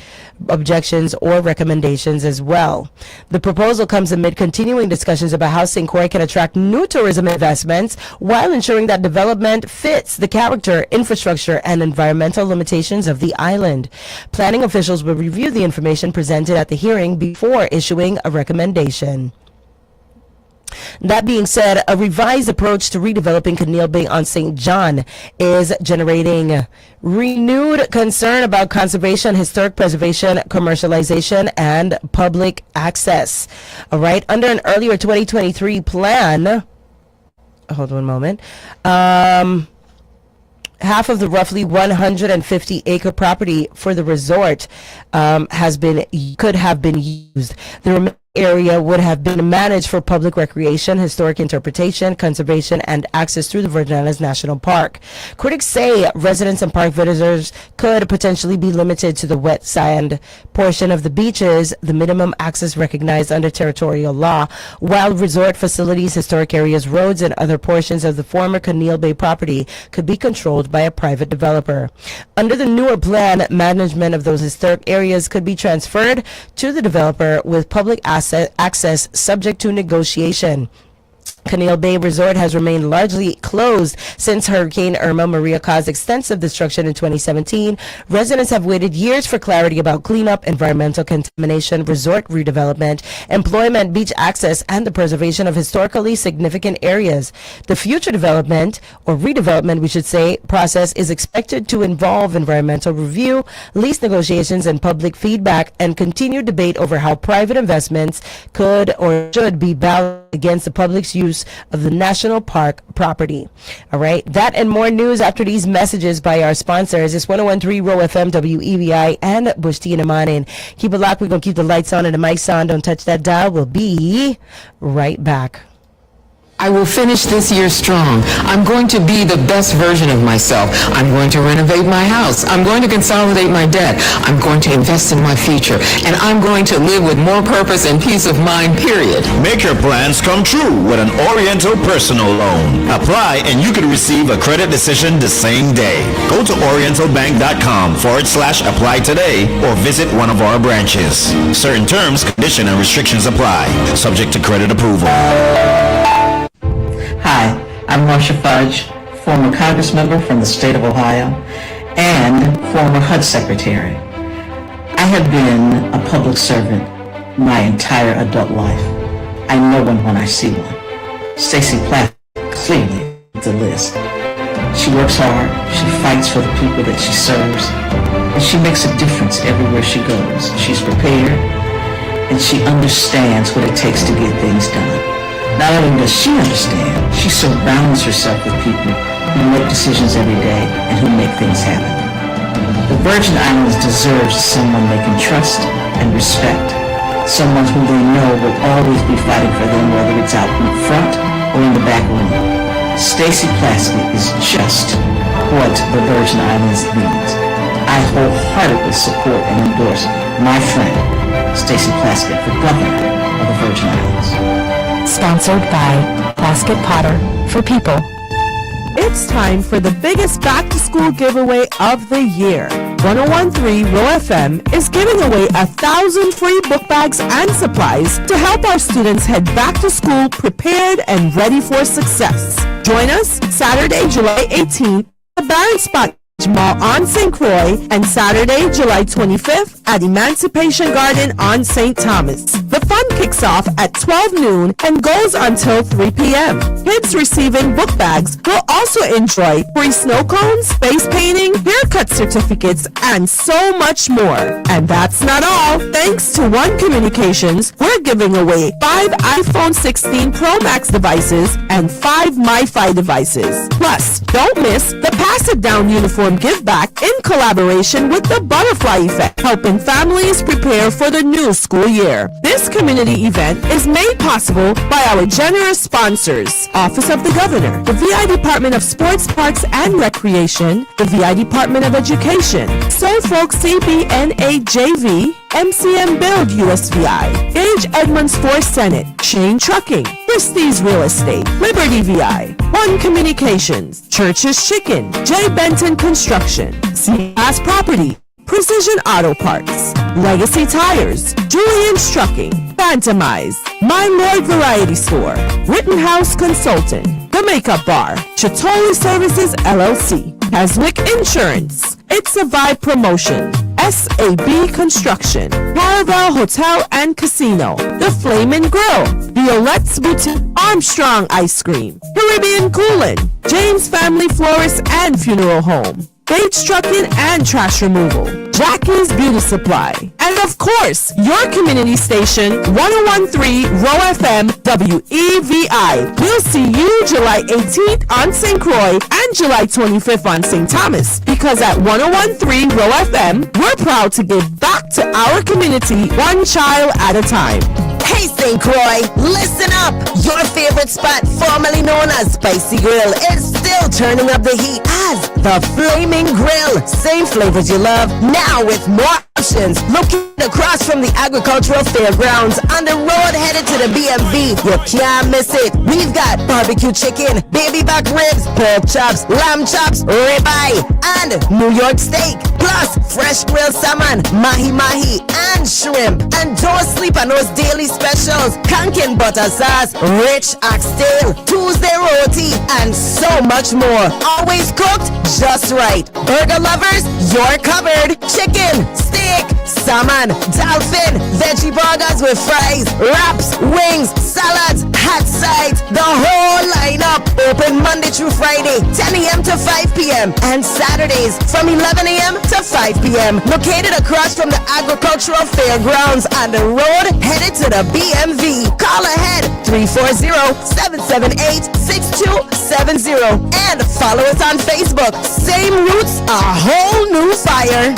objections, or recommendations as well. The proposal comes amid continuing discussions about how St. Croix can attract new tourism investments while ensuring that development fits the character, infrastructure, and environmental limitations of the island. Planning officials will review the information presented at the hearing before issuing a recommendation. That being said, a revised approach to redeveloping Canal Bay on St. John is generating renewed concern about conservation, historic preservation, commercialization, and public access. All right. Under an earlier 2023 plan, hold on one moment. Half of the roughly 150-acre property for the resort could have been used. The remaining area would have been managed for public recreation, historic interpretation, conservation, and access through the Virgin Islands National Park. Critics say residents and park visitors could potentially be limited to the wet sand portion of the beaches, the minimum access recognized under territorial law, while resort facilities, historic areas, roads, and other portions of the former Canal Bay property could be controlled by a private developer. Under the newer plan, management of those historic areas could be transferred to the developer with public access subject to negotiation. Canal Bay Resort has remained largely closed since Hurricane Irma Maria caused extensive destruction in 2017. Residents have waited years for clarity about cleanup, environmental contamination, resort redevelopment, employment, beach access, and the preservation of historically significant areas. The future development, or redevelopment we should say, process is expected to involve environmental review, lease negotiations, and public feedback, and continued debate over how private investments could or should be balanced against the public's use of the national park property. All right. That and more news after these messages by our sponsors. It's 101.3 Roe FM, WEBI, and Bush T in the morning. Keep it locked. We're going to keep the lights on and the mics on. Don't touch that dial. We'll be right back. I will finish this year strong. I'm going to be the best version of myself. I'm going to renovate my house. I'm going to consolidate my debt. I'm going to invest in my future. And I'm going to live with more purpose and peace of mind, period. Make your plans come true with an Oriental personal loan. Apply and you can receive a credit decision the same day. Go to orientalbank.com/apply today or visit one of our branches. Certain terms, conditions, and restrictions apply. Subject to credit approval. Hi, I'm Marsha Fudge, former Congress member from the state of Ohio and former HUD secretary. I have been a public servant my entire adult life. I know one when I see one. Stacey Platt clearly is the list. She works hard, she fights for the people that she serves, and she makes a difference everywhere she goes. She's prepared, and she understands what it takes to get things done. Not only does she understand, she surrounds herself with people who make decisions every day and who make things happen. The Virgin Islands deserves someone they can trust and respect, someone who they know will always be fighting for them, whether it's out in front or in the back room. Stacey Plaskett is just what the Virgin Islands needs. I wholeheartedly support and endorse my friend, Stacey Plaskett, for governor of the Virgin Islands. Sponsored by Plaskett Potter for People. It's time for the biggest back-to-school giveaway of the year. 101.3 Roe FM is giving away 1,000 free book bags and supplies to help our students head back to school prepared and ready for success. Join us Saturday, July 18th at the Barron Spot Mall on St. Croix and Saturday, July 25th at Emancipation Garden on St. Thomas. The fun kicks off at 12 noon and goes until 3 p.m. Kids receiving book bags will also enjoy free snow cones, face painting, haircut certificates, and so much more. And that's not all. Thanks to One Communications, we're giving away 5 iPhone 16 Pro Max devices and 5 MiFi devices. Plus, don't miss the Pass It Down uniform give back in collaboration with the Butterfly Effect, helping families prepare for the new school year. This community event is made possible by our generous sponsors: Office of the Governor, the VI Department of Sports, Parks and Recreation, the VI Department of Education, Suffolk CBNA JV, MCM Build USVI, Gage Edmonds Force Senate, Shane Trucking, Christie's Real Estate, Liberty VI, One Communications, Church's Chicken, J. Benton Construction, C.S. Property, Precision Auto Parts, Legacy Tires, Julian's Trucking, Phantomize, My Lord Variety Store, Rittenhouse Consultant, The Makeup Bar, Chitoli Services LLC, Haswick Insurance, It's a Vibe Promotion, SAB Construction, Caravel Hotel and Casino, The Flamin' Grill, Violette's Boutique, Armstrong Ice Cream, Caribbean Coolin', James Family Florist and Funeral Home, Bates Trucking and Trash Removal, Jackie's Beauty Supply, and of course, your community station, 101.3 Roe FM WEVI. We'll see you July 18th on St. Croix and July 25th on St. Thomas, because at 101.3 Roe FM, we're proud to give back to our community one child at a time. Hey St. Croix, listen up! Your favorite spot, formerly known as Spicy Grill, is still turning up the heat as the Flaming Grill. Same flavors you love, now with more options. Located across from the Agricultural Fairgrounds on the road headed to the BMV. You can't miss it. We've got barbecue chicken, baby back ribs, pork chops, lamb chops, ribeye, and New York steak. Plus, fresh grilled salmon, mahi-mahi, and shrimp. And don't sleep on those daily specials. Kankin butter sauce, rich oxtail, Tuesday roti, and so much more. Always cooked just right. Burger lovers, you're covered. Chicken, steak, salmon, dolphin, veggie burgers with fries, wraps, wings, salads, hot sides, the whole lineup. Open Monday through Friday, 10 a.m. to 5 p.m. and Saturdays from 11 a.m. to 5 p.m. Located across from the Agricultural Fairgrounds on the road headed to the BMV. Call ahead 340-778-6270 and follow us on Facebook. Same roots, a whole new fire.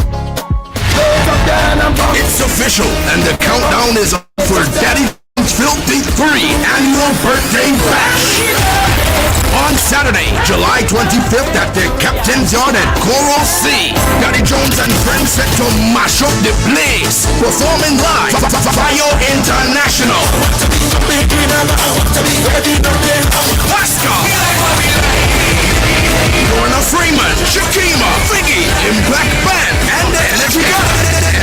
It's official, and the countdown is up for Daddy Filthy 3 Annual Birthday Bash. On Saturday, July 25th at the Captain's Yard at Coral Sea, Daddy Jones and friends set to mash up the place. Performing live, Fire International, Alaska, Lorna Freeman, Shakima, Figgy, Impact Band, and the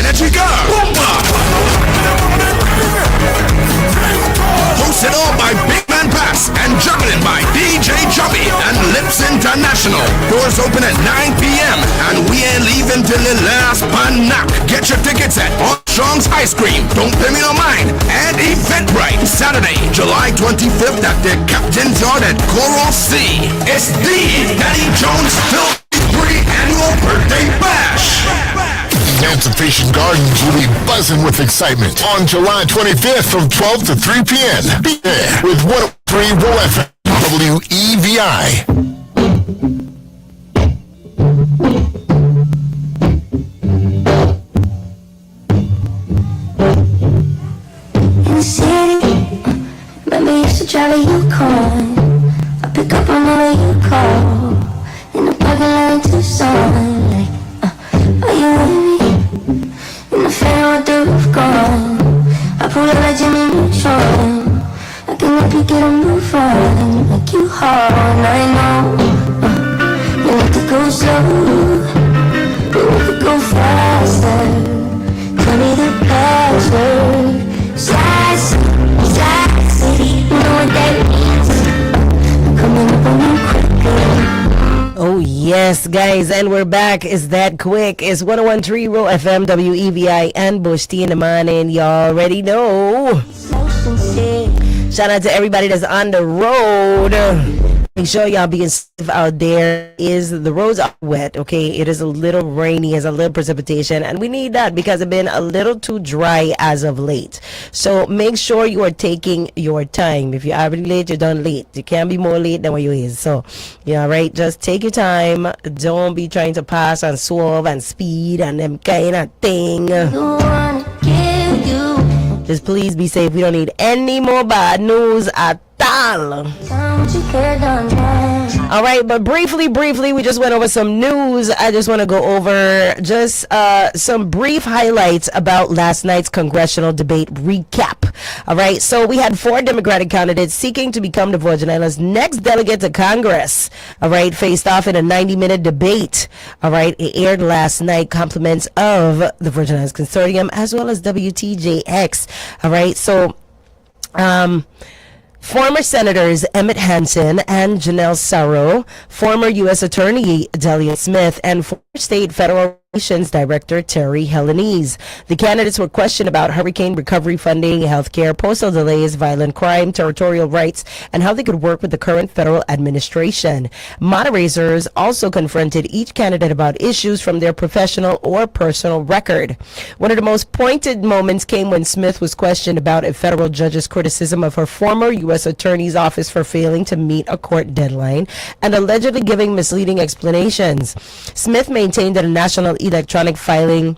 Energy Girl, Boomba. Hosted all by Big Man Pass and juggling by DJ Chubby and Lips International. Doors open at 9 p.m. and we ain't leaving till the last pan knock. Get your tickets at Armstrong's Ice Cream, Don't Pay Me No Mind, and Eventbrite. Saturday, July 25th at the Captain's Yard at Coral Sea. It's the Daddy Jones Filthy 3 Annual Birthday Bash. Mornings will be buzzing with excitement on July 25th from 12 to 3 p.m. Be there with 103 Roe FM WEVI. In the city, remember you used to drive a Yukon. I pick up whenever you call. In the parking lot in Tucson, like, are you with me? In the fan with the roof gone, I pull up like Jimmy Neutron. I can help you get a move on, make you hard. I know you need to go slow, but we could go faster. Tell me the password. Slide city, you know what that means. I'm coming up on you quickly. Oh, yes, guys, and we're back. Is that quick? It's 101.3 Roe FM, WEVI, and Bush T in the morning. Y'all already know. Shout out to everybody that's on the road. Make sure y'all being safe out there. The roads are wet, okay? It is a little rainy, has a little precipitation, and we need that because it's been a little too dry as of late. So make sure you are taking your time. If you're already late, you're done late. You can't be more late than what you is. So, yeah, right? Just take your time. Don't be trying to pass and swerve and speed and them kind of thing. Just please be safe. We don't need any more bad news at all. All right, but briefly, we just went over some news. I just want to go over just some brief highlights about last night's congressional debate recap. All right, so we had 4 Democratic candidates seeking to become the Virgin Islands' next delegate to Congress. All right, faced off in a 90-minute debate. All right, it aired last night. Compliments of the Virgin Islands Consortium as well as WTJX. All right, so former Senators Emmett Hansen and Janelle Sarro, former U.S. Attorney Delia Smith, and former State Federal Relations Director Terry Helenese. The candidates were questioned about hurricane recovery funding, healthcare, postal delays, violent crime, territorial rights, and how they could work with the current federal administration. Moderators also confronted each candidate about issues from their professional or personal record. One of the most pointed moments came when Smith was questioned about a federal judge's criticism of her former U.S. Attorney's office for failing to meet a court deadline and allegedly giving misleading explanations. Smith maintained that a national electronic filing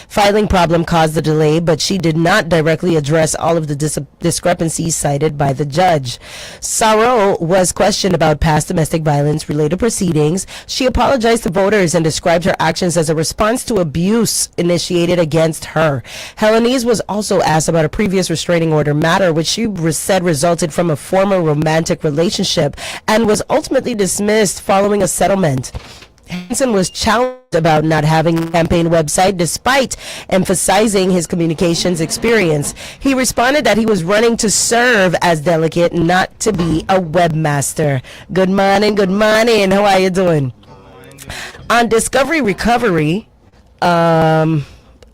filing problem caused the delay, but she did not directly address all of the discrepancies cited by the judge. Sarro was questioned about past domestic violence related proceedings. She apologized to voters and described her actions as a response to abuse initiated against her. Helenese was also asked about a previous restraining order matter, which she said resulted from a former romantic relationship and was ultimately dismissed following a settlement. Hansen was challenged about not having a campaign website despite emphasizing his communications experience. He responded that he was running to serve as delegate, not to be a webmaster. Good morning. How are you doing? On Discovery Recovery,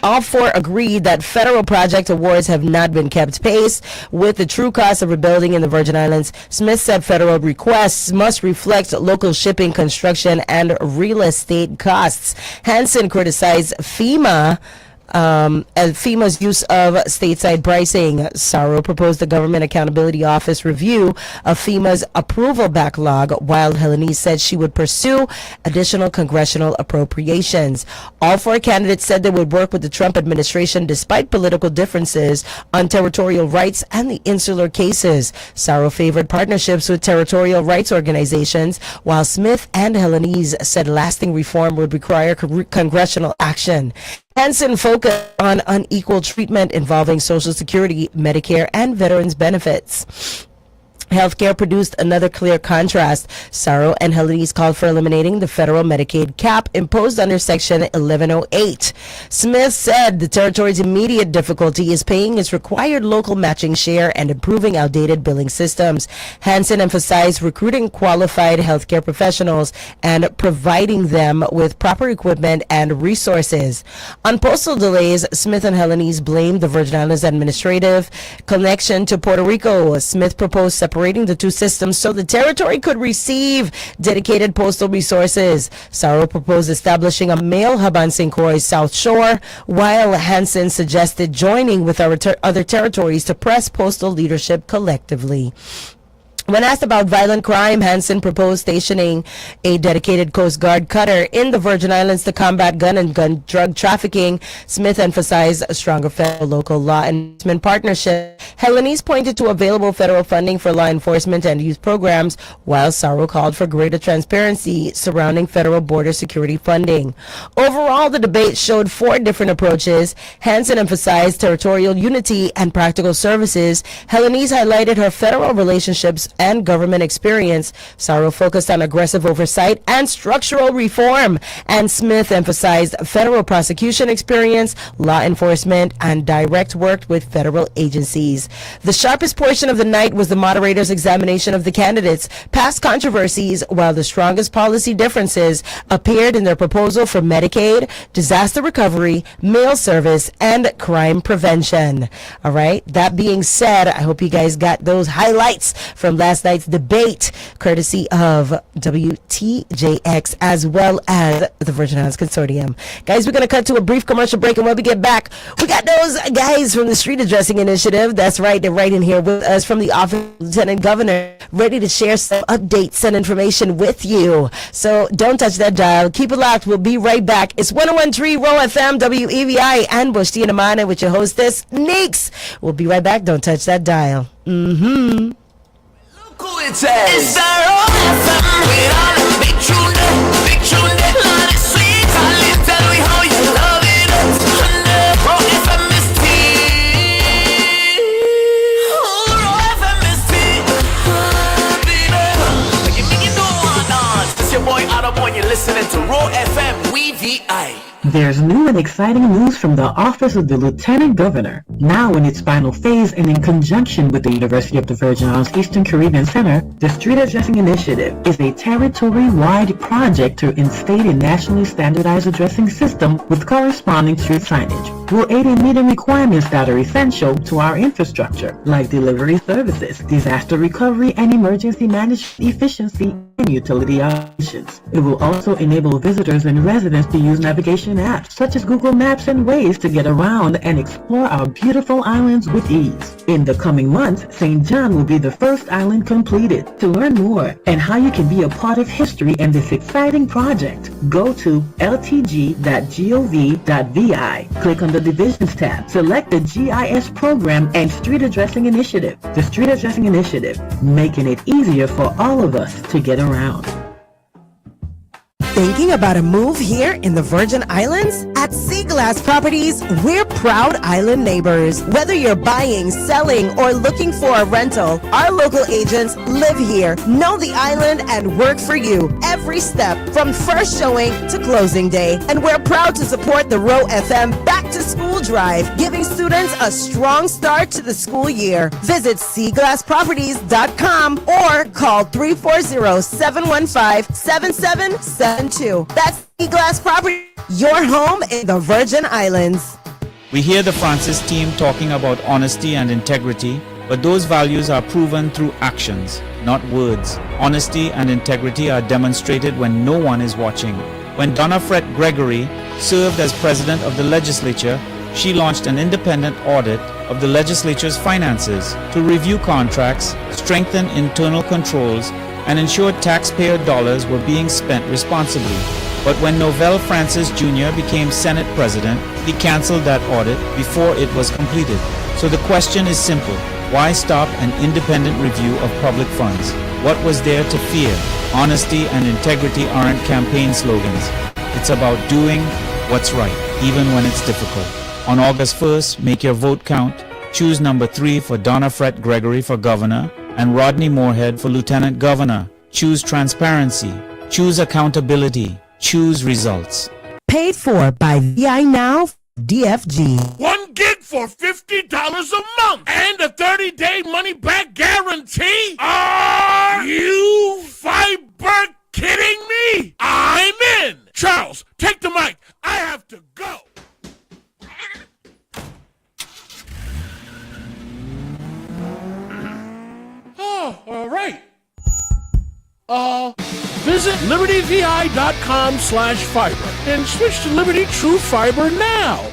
all 4 agreed that federal project awards have not been kept pace with the true cost of rebuilding in the Virgin Islands. Smith said federal requests must reflect local shipping, construction, and real estate costs. Hansen criticized FEMA FEMA's use of stateside pricing. Sarro proposed the Government Accountability Office review of FEMA's approval backlog, while Helenese said she would pursue additional congressional appropriations. All 4 candidates said they would work with the Trump administration despite political differences on territorial rights and the insular cases. Sarro favored partnerships with territorial rights organizations, while Smith and Helenese said lasting reform would require congressional action. Hansen focused on unequal treatment involving Social Security, Medicare, and veterans benefits. Healthcare produced another clear contrast. Sarro and Helenese called for eliminating the federal Medicaid cap imposed under Section 1108. Smith said the territory's immediate difficulty is paying its required local matching share and improving outdated billing systems. Hansen emphasized recruiting qualified healthcare professionals and providing them with proper equipment and resources. On postal delays, Smith and Helenese blamed the Virgin Islands administrative connection to Puerto Rico. Smith proposed separation separating the two systems so the territory could receive dedicated postal resources. Saro proposed establishing a mail hub on St. Croix's South Shore, while Hansen suggested joining with our other territories to press postal leadership collectively. When asked about violent crime, Hansen proposed stationing a dedicated Coast Guard cutter in the Virgin Islands to combat gun and drug trafficking. Smith emphasized a stronger federal local law enforcement partnership. Helenise pointed to available federal funding for law enforcement and youth programs, while Saro called for greater transparency surrounding federal border security funding. Overall, the debate showed four different approaches. Hansen emphasized territorial unity and practical services. Helenise highlighted her federal relationships and government experience. Saro focused on aggressive oversight and structural reform, and Smith emphasized federal prosecution experience, law enforcement, and direct work with federal agencies. The sharpest portion of the night was the moderator's examination of the candidates' past controversies, while the strongest policy differences appeared in their proposal for Medicaid, disaster recovery, mail service, and crime prevention. All right, that being said, I hope you guys got those highlights from last night's debate, courtesy of WTJX as well as the Virgin Islands Consortium. Guys, we're going to cut to a brief commercial break, and when we get back, we got those guys from the Street Addressing Initiative. That's right, they're right in here with us from the Office of Lieutenant Governor, ready to share some updates and information with you. So don't touch that dial. Keep it locked. We'll be right back. It's 101.3 Roe FM, WEVI, and Bush T and Amana with your hostess, Neeks. We'll be right back. Don't touch that dial. Mm-hmm. Who it says? It's the Roe FM with all the big tune, Lord, it's sweet. Tell me how you love it. Roe FM is tea. Roe FM is tea. Baby, you mean you don't want dance? It's your boy Adam when you're listening to Roe FM, WEVI. There's new and exciting news from the Office of the Lieutenant Governor. Now in its final phase and in conjunction with the University of the Virgin Islands Eastern Caribbean Center, the Street Addressing Initiative is a territory-wide project to instate a nationally standardized addressing system with corresponding street signage. Will aid in meeting requirements that are essential to our infrastructure, like delivery services, disaster recovery, and emergency management efficiency and utility operations. It will also enable visitors and residents to use navigation apps such as Google Maps and Waze to get around and explore our beautiful islands with ease. In the coming months, St. John will be the first island completed. To learn more and how you can be a part of history in this exciting project, go to ltg.gov.vi. Click on the Divisions tab, select the GIS program and Street Addressing Initiative. The Street Addressing Initiative, making it easier for all of us to get around. Thinking about a move here in the Virgin Islands? At Sea Glass Properties, we're proud island neighbors. Whether you're buying, selling, or looking for a rental, our local agents live here, know the island, and work for you every step from first showing to closing day. And we're proud to support the Roe FM Back to School Drive, giving students a strong start to the school year. Visit seaglassproperties.com or call 340-715-7772. That's Sea Glass Property, your home in the Virgin Islands. We hear the Francis team talking about honesty and integrity, but those values are proven through actions, not words. Honesty and integrity are demonstrated when no one is watching. When Donna Fred Gregory served as president of the legislature, she launched an independent audit of the legislature's finances to review contracts, strengthen internal controls, and ensured taxpayer dollars were being spent responsibly. But when Novell Francis Jr. became Senate President, he canceled that audit before it was completed. So the question is simple. Why stop an independent review of public funds? What was there to fear? Honesty and integrity aren't campaign slogans. It's about doing what's right, even when it's difficult. On August 1st, make your vote count. Choose number 3 for Donna Fred Gregory for governor and Rodney Moorhead for lieutenant governor. Choose transparency. Choose accountability. Choose results. Paid for by VI Now DFG. 1 gig for $50 a month and a 30-day money-back guarantee? Are you fiber kidding me? I'm in. Charles, take the mic. I have to go. Visit libertyvi.com/fiber and switch to Liberty True Fiber now.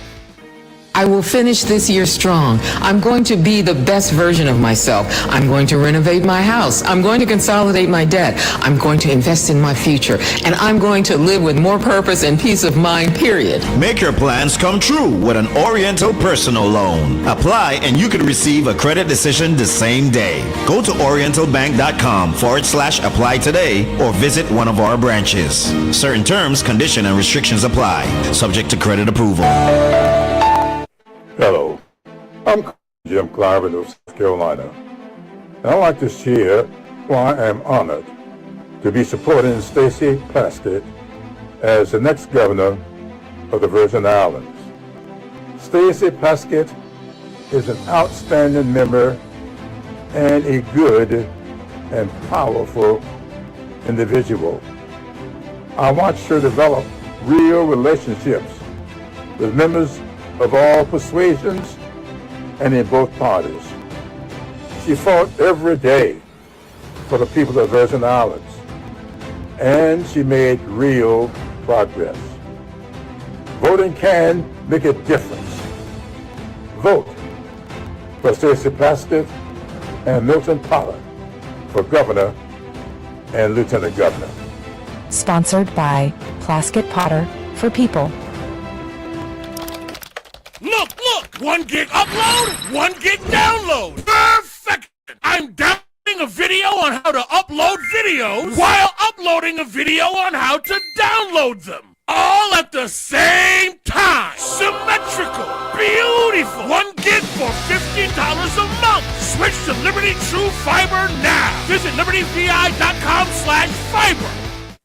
I will finish this year strong. I'm going to be the best version of myself. I'm going to renovate my house. I'm going to consolidate my debt. I'm going to invest in my future. And I'm going to live with more purpose and peace of mind, period. Make your plans come true with an Oriental personal loan. Apply and you can receive a credit decision the same day. Go to orientalbank.com/apply today or visit one of our branches. Certain terms, conditions, and restrictions apply. Subject to credit approval. Hello, I'm Jim Clive of South Carolina, and I'd like to share why I'm honored to be supporting Stacey Plaskett as the next governor of the Virgin Islands. Stacey Plaskett is an outstanding member and a good and powerful individual. I watched her develop real relationships with members of all persuasions and in both parties. She fought every day for the people of the Virgin Islands, and she made real progress. Voting can make a difference. Vote for Stacey Plaskett and Milton Pollard for governor and lieutenant governor. Sponsored by Plaskett Potter for People. Look! 1 gig upload, 1 gig download. Perfect! I'm downloading a video on how to upload videos while uploading a video on how to download them. All at the same time. Symmetrical. Beautiful. 1 gig for $50 a month. Switch to Liberty True Fiber now. Visit libertyvi.com/fiber.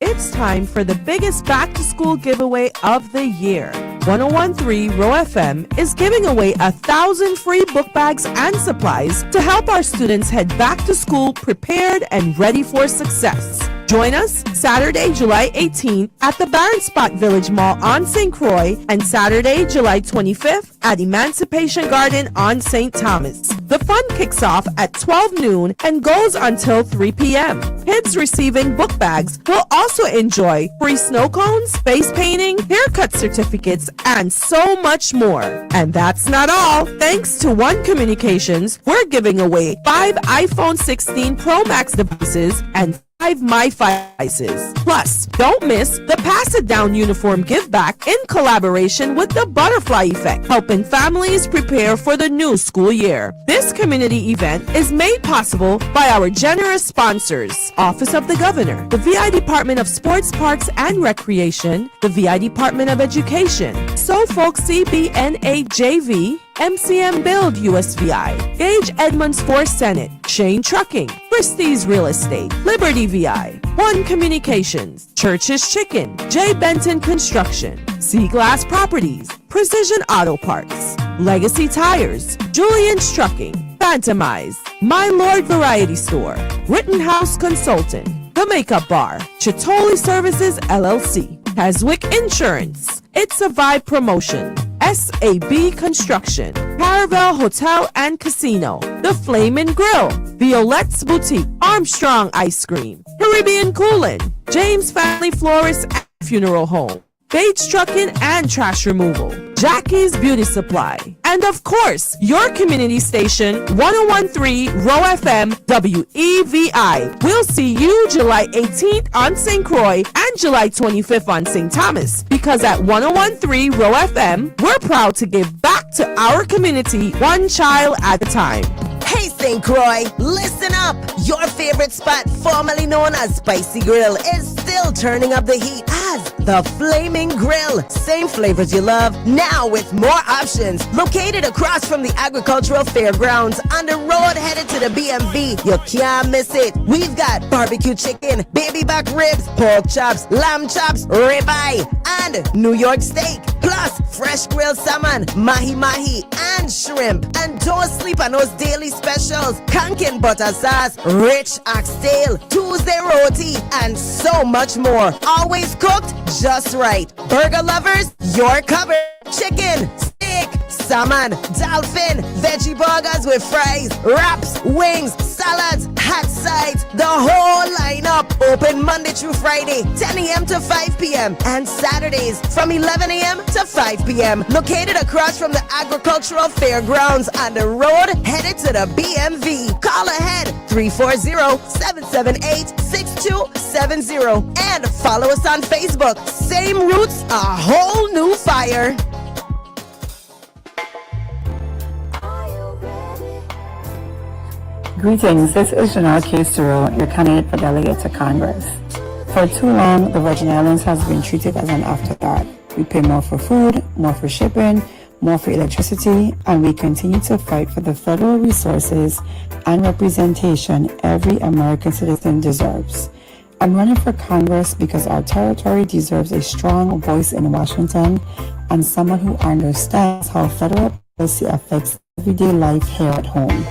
It's time for the biggest back-to-school giveaway of the year. 101.3 Roe FM is giving away 1,000 free book bags and supplies to help our students head back to school prepared and ready for success. Join us Saturday, July 18th at the Barron Spot Village Mall on St. Croix and Saturday, July 25th at Emancipation Garden on St. Thomas. The fun kicks off at 12 noon and goes until 3 p.m. Kids receiving book bags will also enjoy free snow cones, face painting, haircut certificates, and so much more. And that's not all. Thanks to One Communications, we're giving away 5 iPhone 16 Pro Max devices and 5 MiFi devices. Plus, don't miss the Pass It Down uniform give back in collaboration with the Butterfly Effect, helping families prepare for the new school year. This community event is made possible by our generous sponsors: Office of the Governor, the VI Department of Sports, Parks, and Recreation, the VI Department of Education, Suffolk CBNA JV, MCM Build USVI, Gage Edmonds for Senate, Shane Trucking, Christie's Real Estate, Liberty VI, One Communications, Church's Chicken, J. Benton Construction, Sea Glass Properties, Precision Auto Parts, Legacy Tires, Julian's Trucking, Phantomize, My Lord Variety Store, Rittenhouse Consultant, The Makeup Bar, Chitoli Services LLC, Haswick Insurance, It's a Vibe Promotion, SAB Construction, Caravel Hotel and Casino, The Flamin' Grill, Violette's Boutique, Armstrong Ice Cream, Caribbean Coolin', James Family Florist and Funeral Home, Bates Trucking and Trash Removal, Jackie's Beauty Supply, and of course, your community station, 101.3 Roe FM WEVI. We'll see you July 18th on St. Croix and July 25th on St. Thomas, because at 101.3 Roe FM, we're proud to give back to our community one child at a time. Hey St. Croix, listen up! Your favorite spot, formerly known as Spicy Grill, is still turning up the heat as the Flaming Grill. Same flavors you love, now with more options. Located across from the Agricultural Fairgrounds on the road headed to the BMV, you can't miss it. We've got barbecue chicken, baby back ribs, pork chops, lamb chops, ribeye, and New York steak. Plus, fresh grilled salmon, mahi-mahi, and shrimp. And don't sleep on those daily specials. Kanken butter sauce, rich oxtail, Tuesday roti, and so much more. Always cooked just right. Burger lovers, you're covered. Chicken, steak, salmon, dolphin, veggie burgers with fries, wraps, wings, salads, hot sides, the whole lineup. Open Monday through Friday, 10 a.m. to 5 p.m. and Saturdays from 11 a.m. to 5 p.m. Located across from the Agricultural Fairgrounds on the road headed to the BMV. Call ahead 340-778-6270 and follow us on Facebook. Same roots, a whole new fire. Greetings, this is Neka Neekes, your candidate for delegate to Congress. For too long, the Virgin Islands has been treated as an afterthought. We pay more for food, more for shipping, more for electricity, and we continue to fight for the federal resources and representation every American citizen deserves. I'm running for Congress because our territory deserves a strong voice in Washington and someone who understands how federal policy affects everyday life here at home.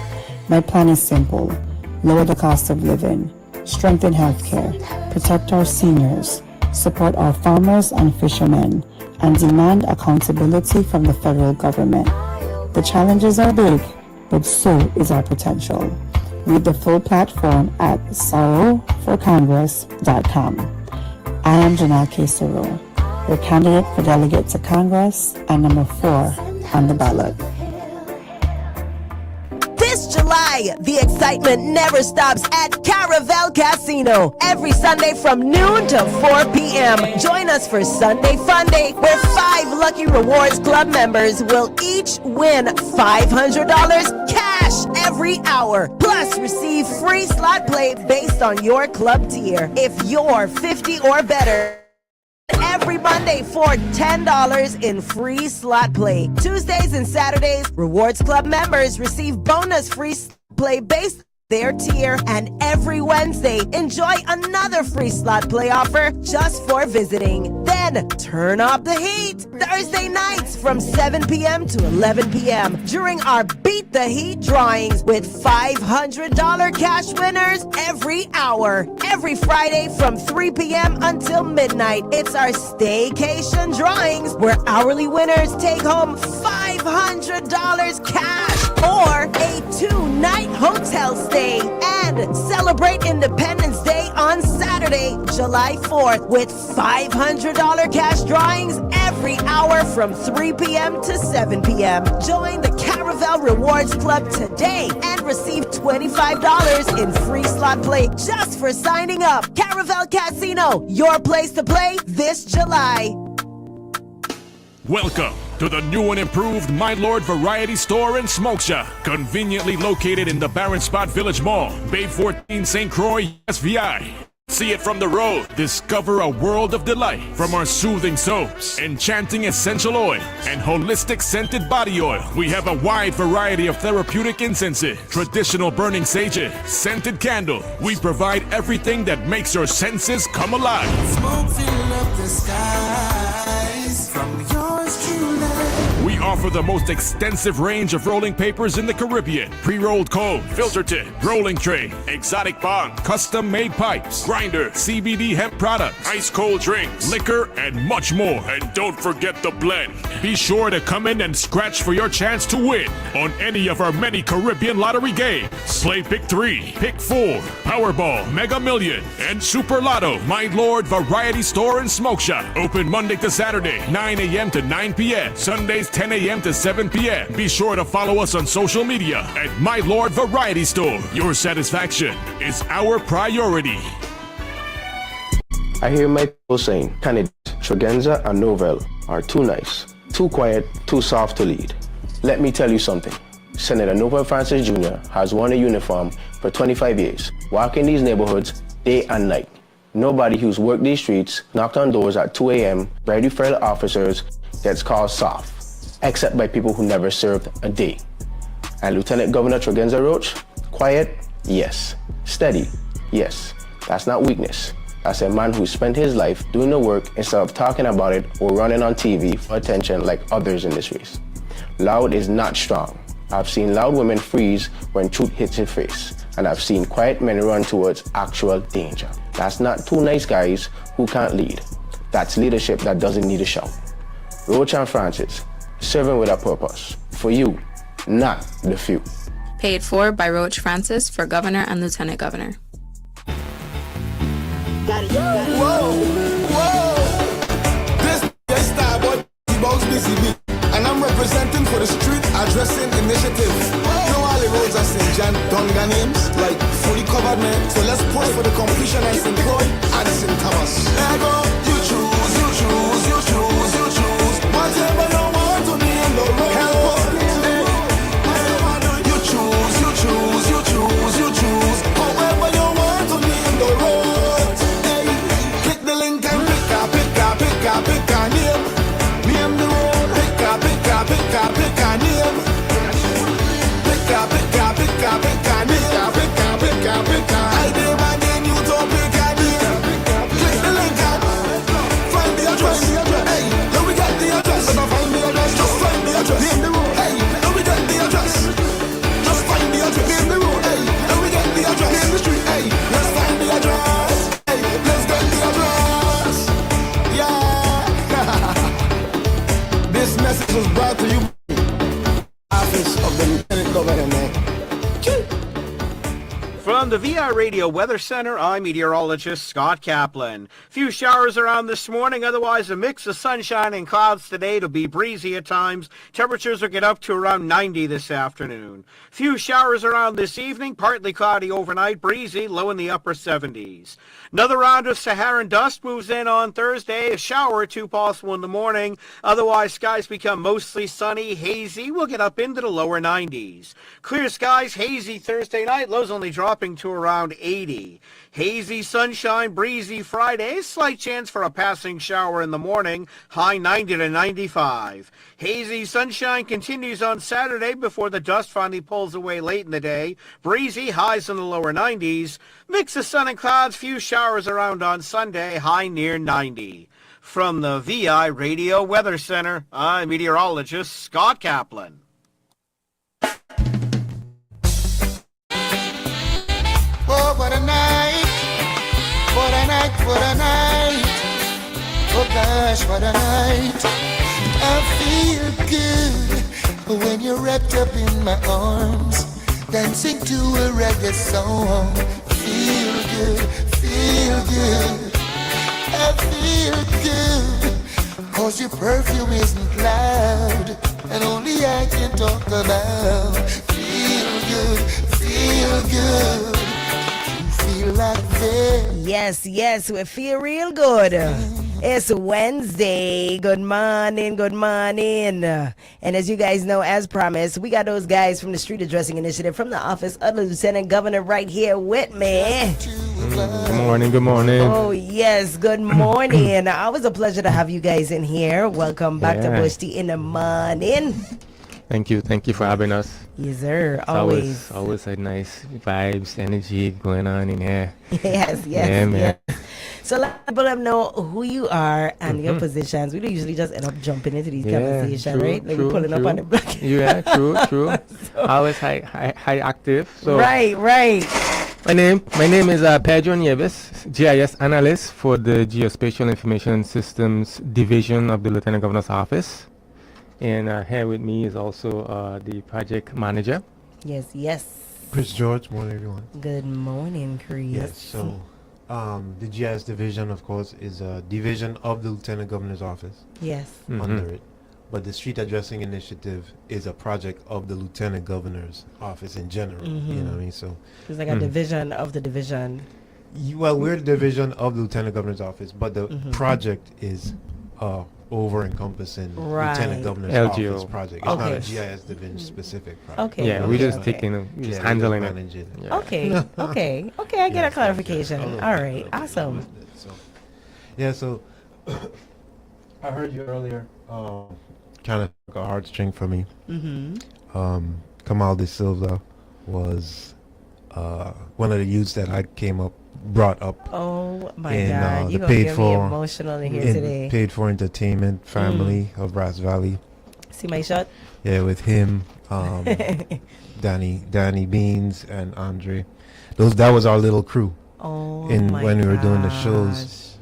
My plan is simple: lower the cost of living, strengthen healthcare, protect our seniors, support our farmers and fishermen, and demand accountability from the federal government. The challenges are big, but so is our potential. Read the full platform at sorrowforcongress.com. I am Neka Neekes, your candidate for delegate to Congress and number 4 on the ballot. This July, the excitement never stops at Caravel Casino. Every Sunday from noon to 4 p.m. Join us for Sunday Fun Day, where 5 Lucky Rewards Club members will each win $500 cash every hour. Plus, receive free slot play based on your club tier. If you're 50 or better, every Monday for $10 in free slot play. Tuesdays and Saturdays, Rewards Club members receive bonus free slot play based on their tier, and every Wednesday, enjoy another free slot play offer just for visiting. Then, turn up the heat. Thursday nights from 7 p.m. to 11 p.m. during our Beat the Heat drawings with $500 cash winners every hour. Every Friday from 3 p.m. until midnight, it's our staycation drawings where hourly winners take home $500 cash or a 2-night hotel stay, and celebrate Independence Day on Saturday, July 4th with $500 cash drawings every hour from 3 p.m. to 7 p.m. Join the Caravel Rewards Club today and receive $25 in free slot play just for signing up. Caravel Casino, your place to play this July. Welcome to the new and improved My Lord Variety Store and Smoke Shop, conveniently located in the Barron Spot Village Mall, Bay 14, St. Croix, SVI. See it from the road. Discover a world of delight from our soothing soaps, enchanting essential oil, and holistic scented body oil. We have a wide variety of therapeutic incenses, traditional burning sages, scented candle. We provide everything that makes your senses come alive. Smoke fill up the skies from yours truly. We offer the most extensive range of rolling papers in the Caribbean. Pre-rolled cone, filter tip, rolling tray, exotic bong, custom-made pipes, grinder, CBD hemp products, ice-cold drinks, liquor, and much more. And don't forget the blend. Be sure to come in and scratch for your chance to win on any of our many Caribbean lottery games. Play Pick 3, Pick 4, Powerball, Mega Million, and Super Lotto. My Lord Variety Store and Smoke Shop. Open Monday to Saturday, 9 a.m. to 9 p.m. Sundays, 10 a.m. to 7 p.m. Be sure to follow us on social media at My Lord Variety Store. Your satisfaction is our priority. I hear my people saying candidates Tregenza and Novell are too nice, too quiet, too soft to lead. Let me tell you something. Senator Novell Francis Jr. has worn a uniform for 25 years, walking these neighborhoods day and night. Nobody who's worked these streets, knocked on doors at 2 a.m., bribed federal officers, gets called soft, except by people who never served a day. And Lieutenant Governor Tregenza Roach, quiet? Yes. Steady? Yes. That's not weakness. That's a man who spent his life doing the work instead of talking about it or running on TV for attention like others in this race. Loud is not strong. I've seen loud women freeze when truth hits your face, and I've seen quiet men run towards actual danger. That's not two nice guys who can't lead. That's leadership that doesn't need a shout. Roach and Francis, serving with a purpose, for you, not the few. Paid for by Roach Francis for Governor and Lieutenant Governor. Whoa, whoa. This is Starboy Box BCB, and I'm representing for the Street Addressing Initiative. You know all the roads are St. John Donga names, like fully covered, man. So let's push for the completion at St. Croix and St. Thomas. There go, you choose, you choose, you choose, you choose. Whatever you want to be in the road. Help us, you choose, you choose, you choose, you choose. However you want to be in the road. Hey, click the link and pick a name. Name the road. Pick a name. Pick a name. I demand you to pick a name. Click the link and find the address. Hey, let me get the address. Find the address. Just find the address. Name the road. Hey, let me get the address. Just find the address. Name the road. Hey, let me get the address. Name the street. Hey, let's find the address. Hey, let's get the address. Yeah. This message was brought to you by the Office of the Lieutenant Governor, man. From the VI Radio Weather Center, I'm meteorologist Scott Kaplan. Few showers around this morning, otherwise a mix of sunshine and clouds today. It'll be breezy at times. Temperatures will get up to around 90 this afternoon. Few showers around this evening, partly cloudy overnight, breezy, low in the upper 70s. Another round of Saharan dust moves in on Thursday. A shower or two possible in the morning. Otherwise, skies become mostly sunny, hazy. We'll get up into the lower 90s. Clear skies, hazy Thursday night. Lows only dropping to around 80. Hazy sunshine, breezy Friday. Slight chance for a passing shower in the morning. High 90 to 95. Hazy sunshine continues on Saturday before the dust finally pulls away late in the day. Breezy, highs in the lower 90s. Mix of sun and clouds, few showers around on Sunday, high near 90. From the VI Radio Weather Center, I'm meteorologist Scott Kaplan. Oh, what a night, what a night, what a night. Oh gosh, what a night. I feel good when you're wrapped up in my arms, dancing to a reggae song. Feel good, feel good. I feel good, cause your perfume isn't loud, and only I can talk about. Feel good, feel good. Yes, we feel real good. It's Wednesday. Good morning, good morning. And as you guys know, as promised, we got those guys from the Street Addressing Initiative from the Office of the Lieutenant Governor right here with me. Good morning, good morning. Oh, yes, good morning. Always a pleasure to have you guys in here. Welcome back to Bush Tea in the morning. Thank you for having us. Yes, sir. It's Always a nice vibes, energy going on in here. Yes. So let people know who you are and your positions. We don't usually just end up jumping into these conversations, right? Like we're pulling up on the block. Yeah, true. So, always high active. So right. My name is Pedro Nieves, GIS analyst for the Geospatial Information Systems Division of the Lieutenant Governor's Office. And here with me is also the project manager. Yes. Chris George, morning everyone. Good morning, Chris. Yes, so the GIS division, of course, is a division of the Lieutenant Governor's Office. Yes. Under it. But the Street Addressing Initiative is a project of the Lieutenant Governor's Office in general. You know what I mean? So it's like a division of the division. Well, we're the division of the Lieutenant Governor's Office, but the project is over-encompassing Lieutenant Governor's LGO. Office project. It's not a GIS division specific project. Okay. Yeah, we're just handling it. Yeah. Okay. I get a clarification. All right. Awesome. So I heard you earlier. Kind of took a heartstring for me. Kamal De Silva was one of the youths that I brought up. Oh my God! You're gonna get me emotional in here today. Paid for entertainment family of Brass Valley. See my shot? Yeah, with him, Danny Beans and Andre. That was our little crew. Oh when we were doing the gosh. shows.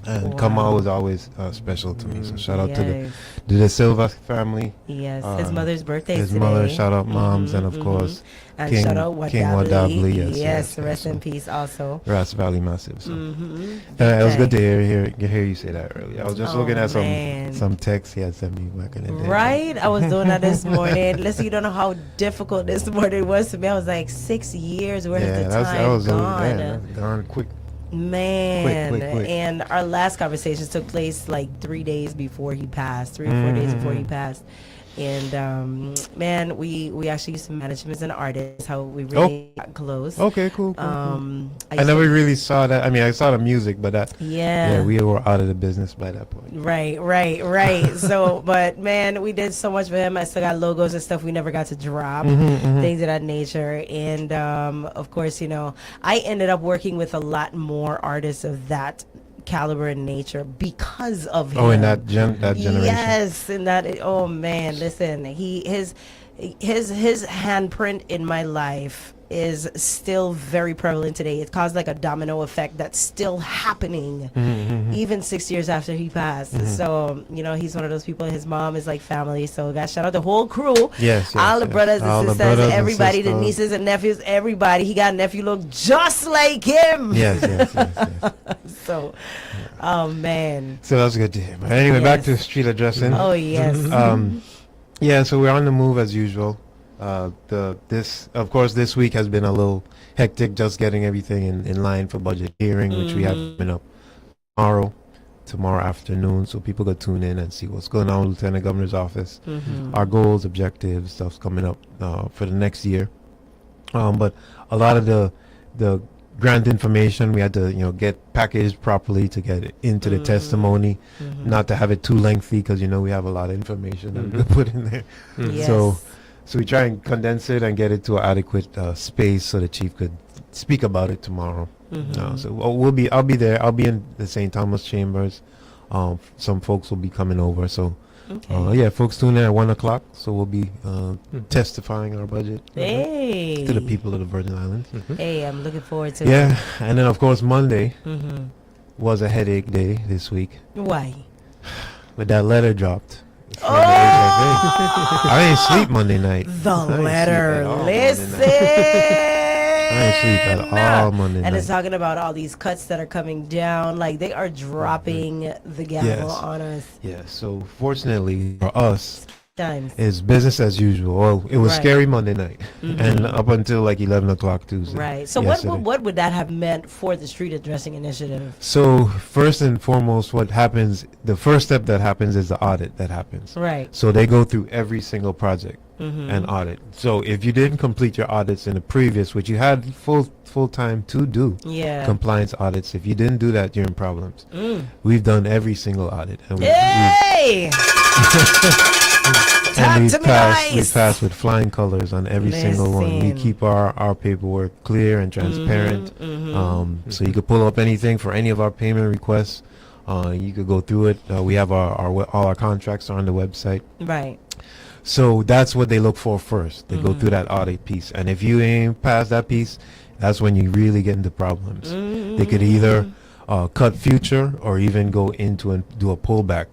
And Wow. Kamal was always special to me. So shout out to Yes. the Silva family. Yes, his mother's birthday His today. mother, shout out moms, and of course And King shout out King Wadabli. Wadabli. Yes, rest in peace also. Ras Valley Massive. So. Mm-hmm. It was good to hear you say that earlier. I was just looking at man. some texts he had sent me back in the day. Right? I was doing that this morning. Listen, you don't know how difficult this morning was to me. I was like, 6 years. Where has the time gone? That's gone quick. Man, Quick. and our last conversations took place like 3 days before he passed, 3 or 4 days before he passed. And man, we actually used to manage him as an artist. How we really got close. Okay, cool. I never really saw that. I mean, I saw the music, but we were out of the business by that point. Right. So, but man, we did so much for him. I still got logos and stuff we never got to drop, things of that nature. And of course, I ended up working with a lot more artists of that caliber and nature because of him. In that generation. Yes, and that. Oh man, listen, his handprint in my life is still very prevalent today. It caused like a domino effect that's still happening even 6 years after he passed. So he's one of those people. His mom is like family. So guys, shout out the whole crew. Yes, all the brothers and sisters, everybody, the nieces and nephews, everybody. He got a nephew look just like him. Yes. So, oh man. So that's good to hear. But anyway, back to street addressing. Oh yes. So we're on the move as usual. This week has been a little hectic, just getting everything in line for budget hearing, which we have coming up tomorrow afternoon. So people could tune in and see what's going on with Lieutenant Governor's office, our goals, objectives, stuff's coming up for the next year. But a lot of the grant information we had to get packaged properly to get it into the testimony, not to have it too lengthy because we have a lot of information that we put in there. Yes. So we try and condense it and get it to an adequate space so the chief could speak about it tomorrow. So I'll be there. I'll be in the St. Thomas chambers. Some folks will be coming over. So folks tune in at 1:00. So we'll be testifying our budget to the people of the Virgin Islands. Hey, I'm looking forward to it. Yeah, and then of course Monday was a headache day this week. Why? But that letter dropped. I didn't sleep Monday night. The letter. Listen. I didn't sleep at all Monday night. And it's talking about all these cuts that are coming down. Like they are dropping the gavel on us. Yeah. So fortunately for us, Times. it's business as usual. Well, it was scary Monday night, and up until like 11:00 Tuesday. Right. So what would that have meant for the street addressing initiative? So first and foremost, the first step that happens is the audit that happens. Right. So they go through every single project and audit. So if you didn't complete your audits in the previous, which you had full time to do, compliance audits, if you didn't do that, you're in problems. We've done every single audit. And Hey! and we passed with flying colors on every single one. We keep our paperwork clear and transparent. So you could pull up anything for any of our payment requests. You could go through it. We have all our contracts are on the website. Right. So that's what they look for first. They go through that audit piece. And if you ain't past that piece, that's when you really get into problems. They could either cut future or even go into and do a pullback.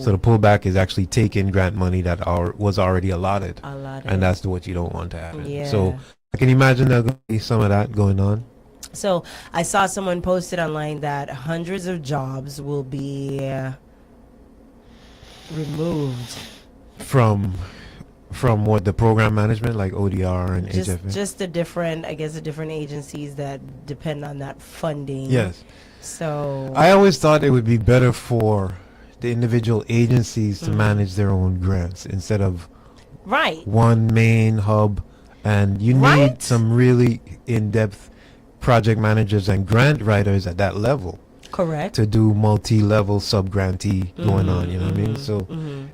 So the pullback is actually taking grant money that was already allotted. And that's what you don't want to happen. So I can imagine there'll be some of that going on. So I saw someone posted online that hundreds of jobs will be removed. From what, the program management, like ODR and HFA? Just the different agencies that depend on that funding. Yes. So I always thought it would be better for the individual agencies to manage their own grants instead of one main hub. And you need some really in-depth project managers and grant writers at that level. Correct. To do multi-level sub-grantee going on, you know what I mean? So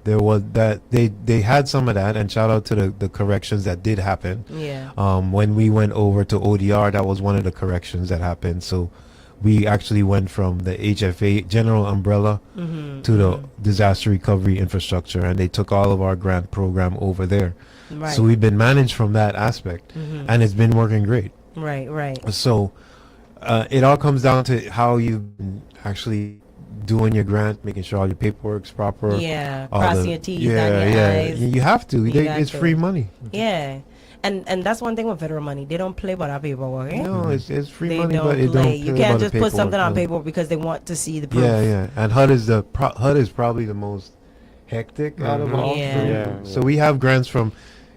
there was that, they had some of that, and shout out to the corrections that did happen. Yeah. When we went over to ODR, that was one of the corrections that happened. So we actually went from the HFA general umbrella to the disaster recovery infrastructure, and they took all of our grant program over there. Right. So we've been managed from that aspect, and it's been working great. Right. So it all comes down to how you've been actually doing your grant, making sure all your paperwork's proper. Yeah, all crossing your T's, dotting your I's. You have to. You got It's to. free money. Yeah. And that's one thing with federal money. They don't play by that paperwork. Eh? No, it's free They money, don't but it play. don't You play can't by the just put something on paperwork, paperwork because they want to see the proof. Yeah. And HUD is probably the most hectic out of all. Yeah. So we have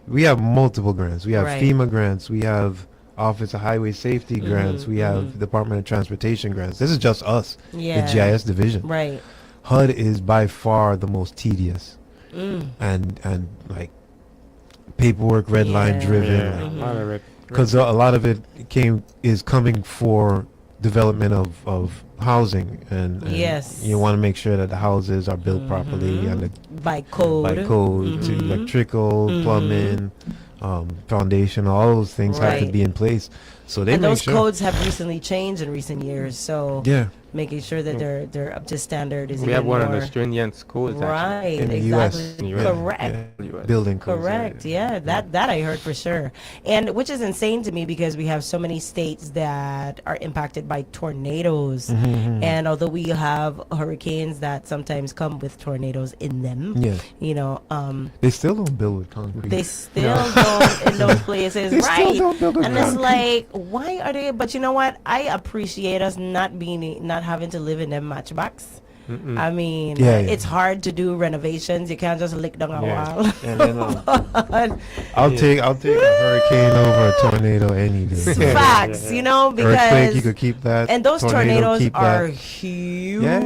we have multiple grants. We have Right. FEMA grants. We have Office of Highway Safety grants. We have Department of Transportation grants. This is just us, Yeah. the GIS division. Right. HUD is by far the most tedious and like paperwork red line driven. Because a lot of it is coming for development of housing and Yes. you want to make sure that the houses are built properly and by code to electrical, plumbing, foundation, all those things have to Right. be in place. So they And make those sure. codes have recently changed in recent years. So Yeah. making sure that they're up to standard is We even have one of more the stringent schools. right. In the Exactly. US. Correct. Building codes. Correct. Yeah, that I heard for sure. And which is insane to me because we have so many states that are impacted by tornadoes. And although we have hurricanes that sometimes come with tornadoes in them, Yeah. you know, They still don't build with concrete. they still don't in those places, They still right? don't build with And it's concrete. like, why are they? But you know what? I appreciate us not having to live in them matchbox. I mean, Yeah, yeah. it's hard to do renovations. You can't just lick down a wall. And then, I'll take a hurricane over a tornado any day. Facts, you know, because Earthquake, you could keep that. and those Tornado, tornadoes keep are that. huge. Yeah.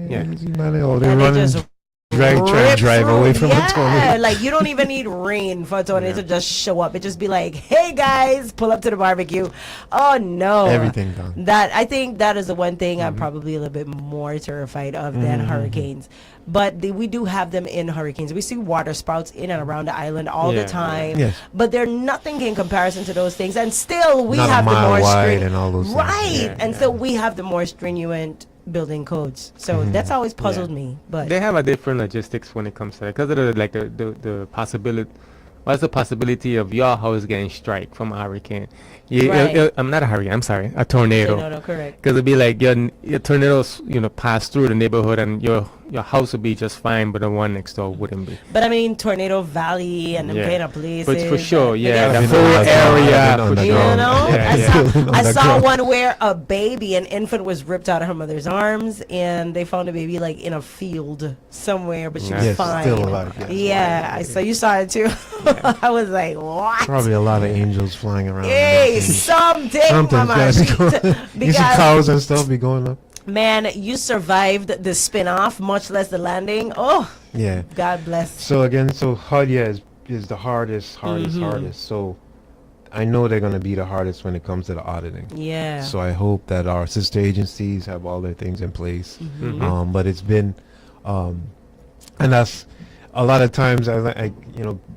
Yeah. They're And they running, just try and rip drive through. away from yeah, a tornado. like you don't even need rain for a tornado to just show up. It just be like, hey guys, pull up to the barbecue. Oh no, Everything gone. That I think that is the one thing I'm probably a little bit more terrified of than hurricanes. But we do have them in hurricanes. We see water spouts in and around the island all the time. Yes. But they're nothing in comparison to those things. And still we Not a have the mile more wide and all those things. right. And still we have the more stringent building codes. So that's always puzzled me. But They have a different logistics when it comes to that because of the possibility. What's the possibility of your house getting struck from a hurricane? Right. I'm not a hurricane. I'm sorry, a tornado. Tornado, correct. Because it'd be like your tornadoes, pass through the neighborhood and your house would be just fine, but the one next door wouldn't be. But I mean, Tornado Valley and them kind of places. But for sure, they yeah, get the flooded. whole area. For You sure. know, Yeah, I saw one where an infant was ripped out of her mother's arms, and they found the baby like in a field somewhere, but she was Yes, fine. still alive, yes. So you saw it too. I was like, what? Probably a lot of angels flying around. Hey, something, Something's mama. gotta be going. You see Because- cows and stuff be going up. Man, you survived the spin-off, much less the landing. Oh, Yeah. God bless. So again, HUD is the hardest. So I know they're gonna be the hardest when it comes to the auditing. Yeah. So I hope that our sister agencies have all their things in place. Mhm. But it's been, and that's a lot of times. I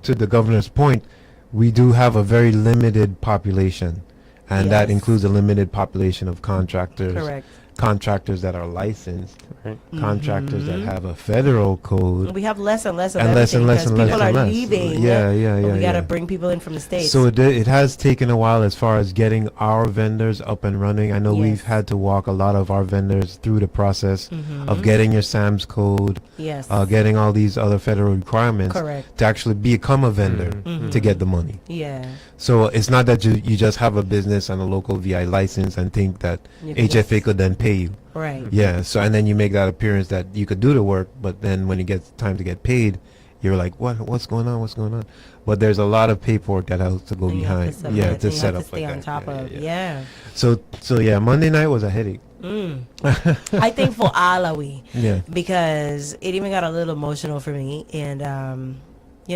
to the governor's point, we do have a very limited population, and that Yes. includes a limited population of contractors. Correct. Contractors that are licensed, Right. contractors that Mhm. have a federal code. We have less and less of And less and everything less 'cause and less people and are less. leaving. Yeah, but we gotta yeah. bring people in from the States. So it has taken a while as far as getting our vendors up and running. I know we've had to walk a lot of our vendors through the process of Mhm. getting your SAMS code, Yes. getting all these other federal requirements Correct. to actually become a vendor to get the money. Yeah. So it's not that you just have a business and a local VI license and think that You can HFA just- could then pay you. Right. Yeah. So and then you make that appearance that you could do the work, but then when it gets time to get paid, you're like, what's going on? What's going on? But there's a lot of paperwork that has to go And you have behind. to submit, Yeah, and to you set have up to stay like on that. top of. Yeah. So yeah, Monday night was a headache. I think for all of we. Yeah. Because it even got a little emotional for me, and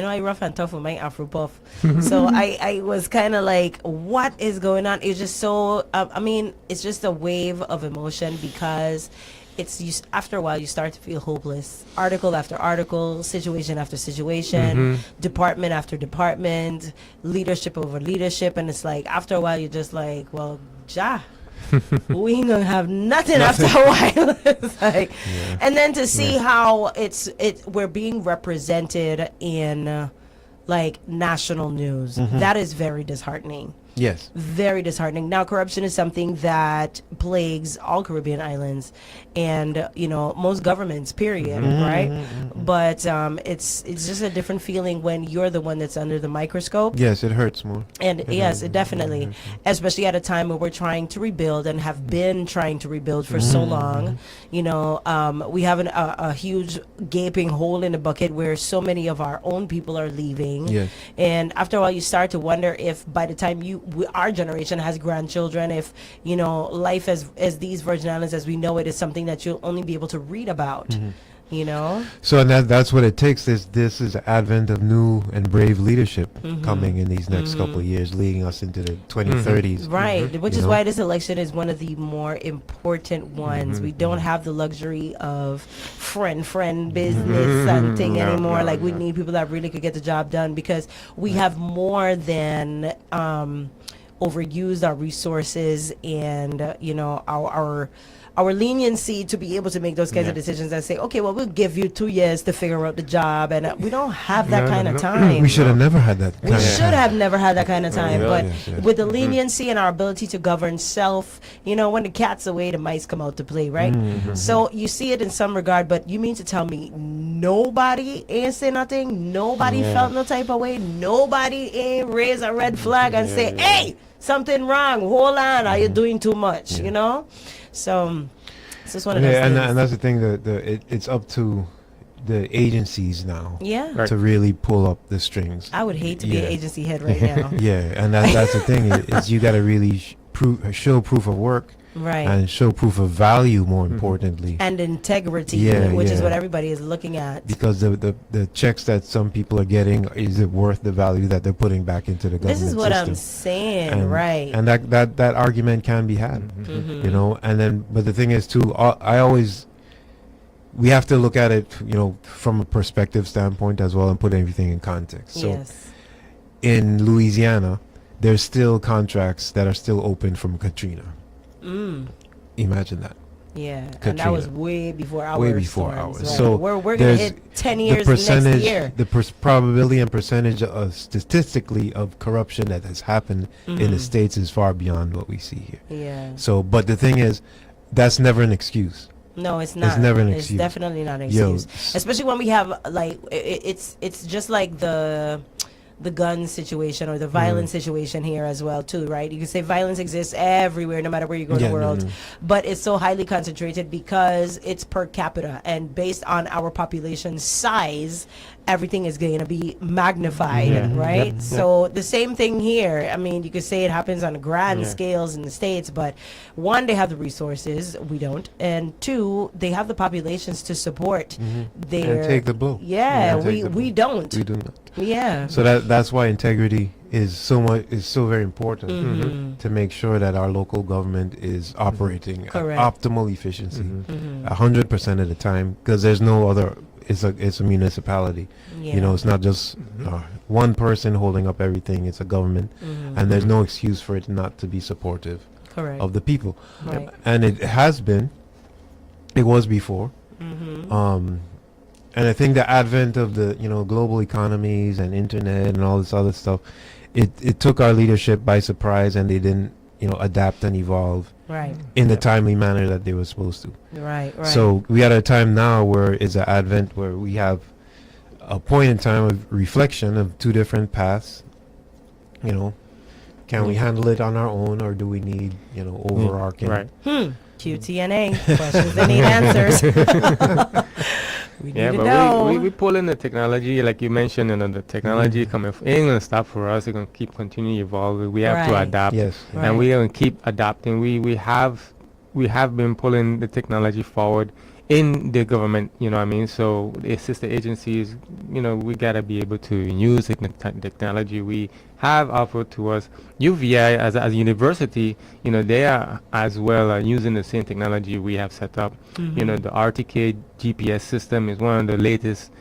I rough and tough with my Afro puff. So I was kind of like, what is going on? It's just so. It's just a wave of emotion because. After a while you start to feel hopeless. Article after article, situation after situation, department after department, leadership over leadership, and it's like after a while you're just like, well, we ain't gonna have nothing after a while. It's like, and then to see how we're being represented in like national news, that is very disheartening. Yes. Very disheartening. Now, corruption is something that plagues all Caribbean islands, and most governments. Period. Right. But it's just a different feeling when you're the one that's under the microscope. Yes, it hurts more. And yes, it definitely, especially at a time where we're trying to rebuild and have been trying to rebuild for so long. We have a huge gaping hole in the bucket where so many of our own people are leaving. Yes. And after a while, you start to wonder if by the time our generation has grandchildren, if life as these Virgin Islands as we know it is something that you'll only be able to read about. So and that's what it takes. This is the advent of new and brave leadership coming in these next couple of years, leading us into the 2030s. Right, which is why this election is one of the more important ones. We don't have the luxury of friend business and thing anymore. We need people that really could get the job done, because we have more than overused our resources and our leniency to be able to make those kinds of decisions and say, okay, well, we'll give you 2 years to figure out the job, and we don't have that kind of time. We should have never had that. We should have never had that kind of time. But with the leniency and our ability to govern self, when the cat's away, the mice come out to play, right? So you see it in some regard, but you mean to tell me nobody ain't say nothing? Nobody felt no type of way? Nobody ain't raise a red flag and say, hey, something wrong, hold on, are you doing too much? So it's just one of those things. And that's the thing, it's up to the agencies now to really pull up the strings. I would hate to be an agency head right now. And that's the thing, is you got to really show proof of work. Right. And show proof of value, more importantly. And integrity, which is what everybody is looking at. Because the checks that some people are getting, is it worth the value that they're putting back into the government system? This is what system? I'm saying, right. And that argument can be had, and then, but the thing is too, we have to look at it, from a perspective standpoint as well, and put everything in context. So in Louisiana, there's still contracts that are still open from Katrina. Imagine that. Yeah, Katrina. And that was way before ours. Way before ours. Right. So we're going to hit 10 years next year. The probability and percentage statistically of corruption that has happened in the States is far beyond what we see here. Yeah. So, but the thing is, that's never an excuse. No, it's not. It's never an excuse. It's definitely not an excuse. Especially when we have, it's just like the gun situation or the violence situation here as well too, right? You can say violence exists everywhere, no matter where you go in the world, but it's so highly concentrated because it's per capita, and based on our population size, everything is going to be magnified, right? So the same thing here. I mean, you could say it happens on grand scales in the States, but one, they have the resources, we don't, and two, they have the populations to support their and take the blow. We don't. We do not. Yeah. So that's why integrity is so very important to make sure that our local government is operating at optimal efficiency 100% of the time, because there's no other. It's a municipality. It's not just one person holding up everything. It's a government, and there's no excuse for it not to be supportive of the people. Right. And it has been. It was before. And I think the advent of the global economies and internet and all this other stuff, it took our leadership by surprise, and they didn't adapt and evolve in the timely manner that they were supposed to. Right. So we are at a time now where it's an advent where we have a point in time of reflection of two different paths. Can we handle it on our own, or do we need overarching? Right. QTNA, questions that need answers. We need to know. We pull in the technology, like you mentioned, the technology coming. It ain't gonna stop for us. It's gonna keep continuing evolving. We have to adapt, and we're gonna keep adapting. We have been pulling the technology forward in the government. So the sister agencies, we gotta be able to use the technology we have offered to us. UVI as a university, they are as well using the same technology we have set up. The RTK GPS system is one of the latest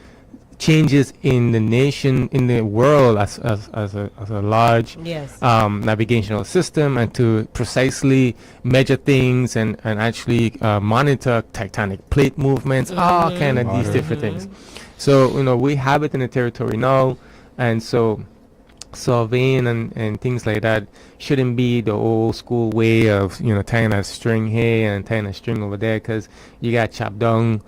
changes in the nation, in the world, as a large navigational system, and to precisely measure things and actually monitor tectonic plate movements, all kind of these different things. So we have it in the territory now, and so surveying and things like that shouldn't be the old school way of tying a string here and tying a string over there, because you got chopped down.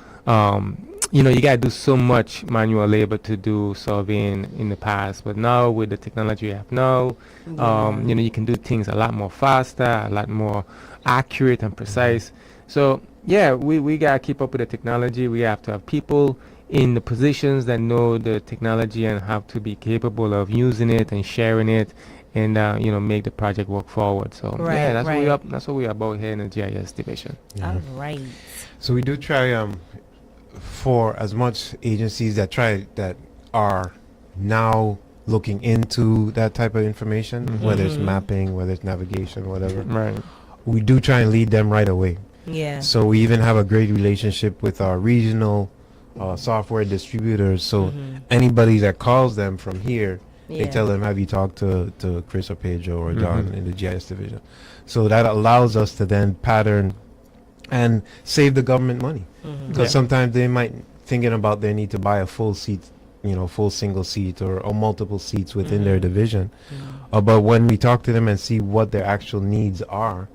You got to do so much manual labor to do surveying in the past, but now with the technology you have now, you can do things a lot more faster, a lot more accurate and precise. So yeah, we got to keep up with the technology. We have to have people in the positions that know the technology and have to be capable of using it and sharing it, and make the project work forward. So yeah, that's what we're about here in the GIS division. All right. So we do try for as much agencies that are now looking into that type of information, whether it's mapping, whether it's navigation, whatever. Right. We do try and lead them right away. Yeah. So we even have a great relationship with our regional software distributors. So anybody that calls them from here, they tell them, have you talked to Chris or Pedro or John in the GIS division? So that allows us to then pattern and save the government money. Because sometimes they might thinking about they need to buy a full seat, full single seat or multiple seats within their division. But when we talk to them and see what their actual needs are,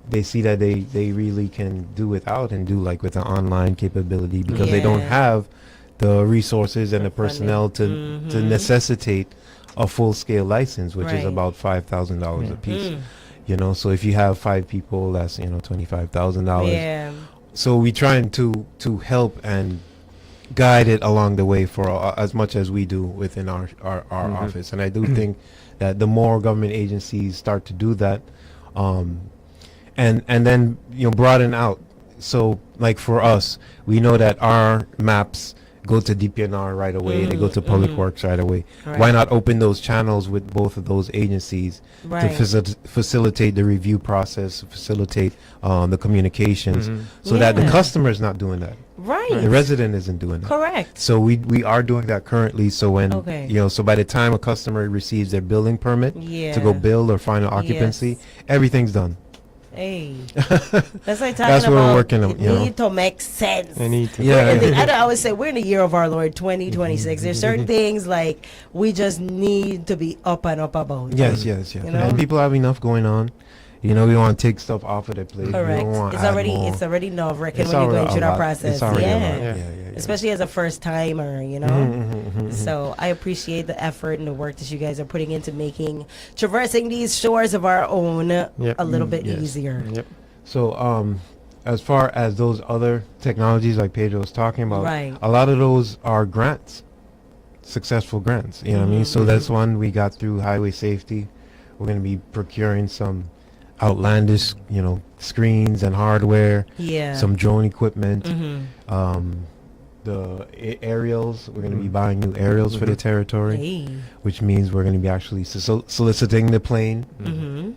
they see that they really can do without and do like with an online capability, because they don't have the resources and the personnel to necessitate a full-scale license, which is about $5,000 a piece. So if you have 5 people, that's $25,000. Yeah. So we trying to help and guide it along the way for as much as we do within our office. And I do think that the more government agencies start to do that, and then broaden out. So like for us, we know that our maps go to DPNR right away, they go to Public Works right away. Why not open those channels with both of those agencies to facilitate the review process, facilitate the communications, so that the customer is not doing that. Right. The resident isn't doing that. Correct. So we are doing that currently. So when so by the time a customer receives their building permit to go build or final occupancy, everything's done. Hey, that's like talking that's what about we're working on. It need to make sense. It need to. I always say we're in the year of our Lord 2026. There's certain things like we just need to be up and up about. Yes. And people have enough going on. We want to take stuff off of their plate. Correct. It's already nerve-wracking when you're going through that process. Especially as a first timer, So I appreciate the effort and the work that you guys are putting into making traversing these shores of our own a little bit easier. Yep. So as far as those other technologies like Pedro was talking about, a lot of those are grants, successful grants. You know what I mean? So that's one we got through highway safety. We're going to be procuring some outlandish, screens and hardware, some drone equipment, the aerials. We're going to be buying new aerials for the territory, which means we're going to be actually soliciting the plane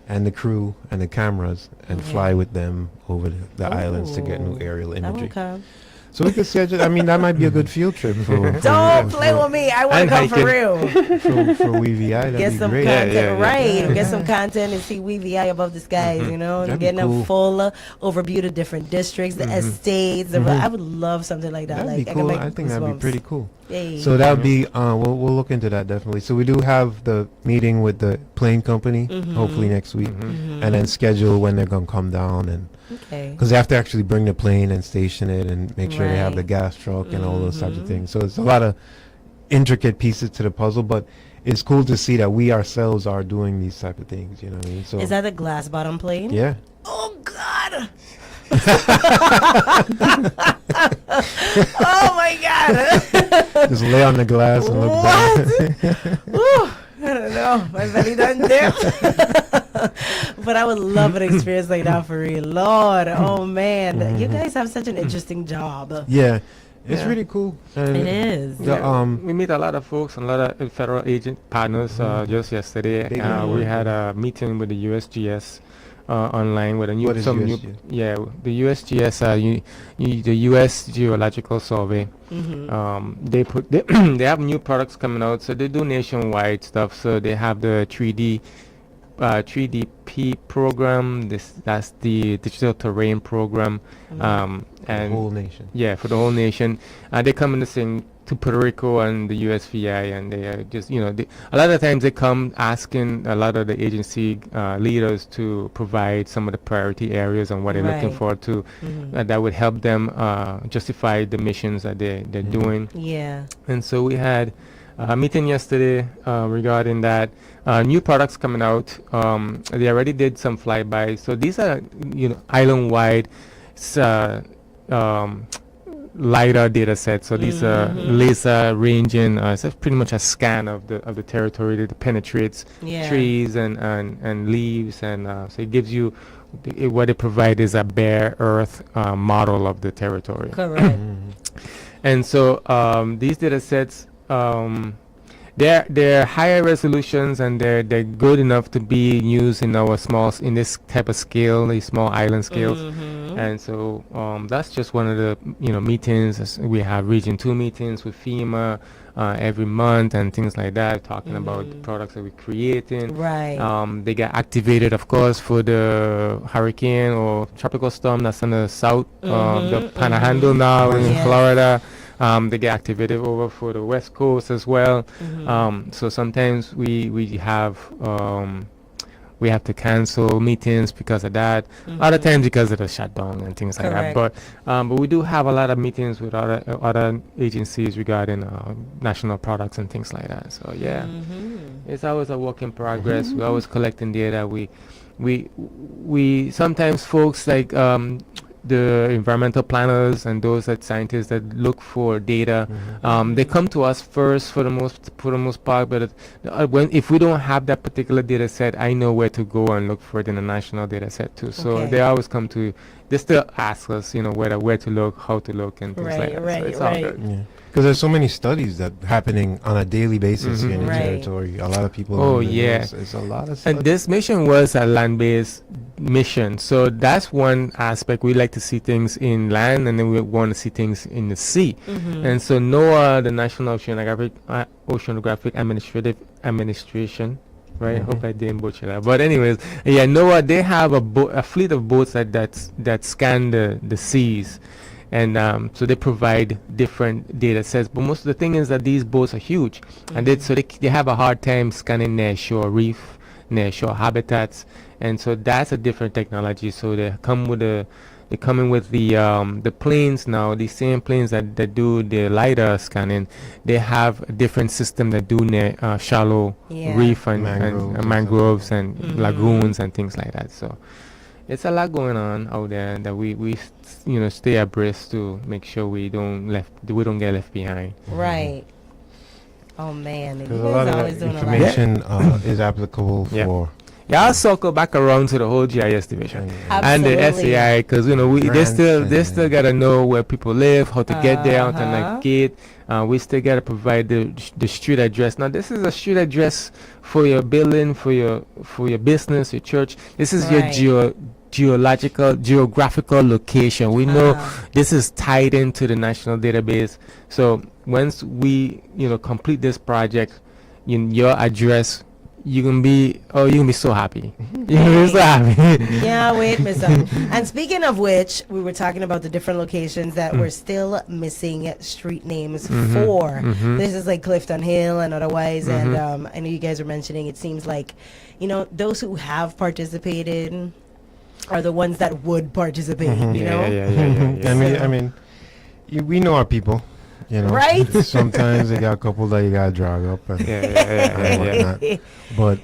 and the crew and the cameras and fly with them over the islands to get new aerial imagery. So we could schedule. I mean, that might be a good field trip for. Don't play with me. I want to come for real. For WeVI, get some great. Content, get some content and see WeVI above the skies. And getting a full overview of the different districts, the estates. I would love something like that. That'd be cool. I think that'd be pretty cool. Hey. So that would be. We'll look into that definitely. So we do have the meeting with the plane company hopefully next week, and then schedule when they're gonna come down and. Because they have to actually bring the plane and station it and make sure they have the gas truck and all those types of things. So it's a lot of intricate pieces to the puzzle, but it's cool to see that we ourselves are doing these type of things. You know what I mean? So is that a glass bottom plane? Yeah. Oh God. Oh my God. Just lay on the glass and look back. I don't know. My belly doesn't dip. But I would love an experience like that for real. Lord, oh man. You guys have such an interesting job. Yeah. It's really cool. It is. We meet a lot of folks, a lot of federal agent partners. Just yesterday, we had a meeting with the USGS online with a new. What is USGS? The USGS, the U.S. Geological Survey. They have new products coming out, so they do nationwide stuff. So they have the 3D 3DP program. That's the digital terrain program, and the whole nation. Yeah, for the whole nation. They come in the same to Puerto Rico and the USVI, and they are just a lot of times they come asking a lot of the agency leaders to provide some of the priority areas and what they're looking for to that would help them justify the missions that they're doing. Yeah. And so we had a meeting yesterday regarding that. New products coming out. They already did some flybys. So these are island-wide LiDAR data sets. So these are laser ranging. It's pretty much a scan of the territory that penetrates trees and leaves, and so it gives you what it provides is a bare earth model of the territory. Correct. And so these data sets, they're higher resolutions, and they're good enough to be used in this type of scale, these small island scales. And so that's just one of the meetings. We have Region 2 meetings with FEMA every month and things like that, talking about the products that we're creating. Right. They get activated, of course, for the hurricane or tropical storm that's in the south, the Panhandle now in Florida. They get activated over for the West Coast as well. So sometimes we have to cancel meetings because of that. Other times because of the shutdown and things like that. But we do have a lot of meetings with other agencies regarding national products and things like that. So yeah, it's always a work in progress. We're always collecting data. We sometimes folks like the environmental planners and those scientists that look for data, they come to us first for the most part. But if we don't have that particular data set, I know where to go and look for it in a national data set too. So they always come to. They still ask us, where to look, how to look, and things like that. So it's all good. Yeah. Because there's so many studies that happening on a daily basis here in the territory. A lot of people. Oh yeah, it's a lot of studies. And this mission was a land-based mission, so that's one aspect. We like to see things in land, and then we want to see things in the sea. And so NOAA, the National Oceanographic Administration. Right, I hope I didn't butcher that. But anyways, yeah, NOAA, they have a fleet of boats that scan the seas. And so they provide different data sets. But most of the thing is that these boats are huge. And they have a hard time scanning near shore reef, near shore habitats. And so that's a different technology. So they come with the planes now, the same planes that do the LiDAR scanning. They have a different system that do near shallow reef and mangroves and lagoons and things like that. So it's a lot going on out there that we stay abreast to make sure we don't get left behind. Right. Oh man, because a lot of that information is applicable for. Yeah, I'll circle back around to the whole GIS division and the SAI, because they still gotta know where people live, how to get there, how to navigate. We still gotta provide the street address. Now this is a street address for your building, for your business, your church. This is your geographical location. We know this is tied into the national database. So once we complete this project, your address, you can be so happy. You can be so happy. Yeah, wait, Miss. And speaking of which, we were talking about the different locations that we're still missing street names for. This is like Clifton Hill and otherwise. And I know you guys are mentioning. It seems like, those who have participated are the ones that would participate. I mean, we know our people. Right? Sometimes they got a couple that you gotta drag up and whatnot. But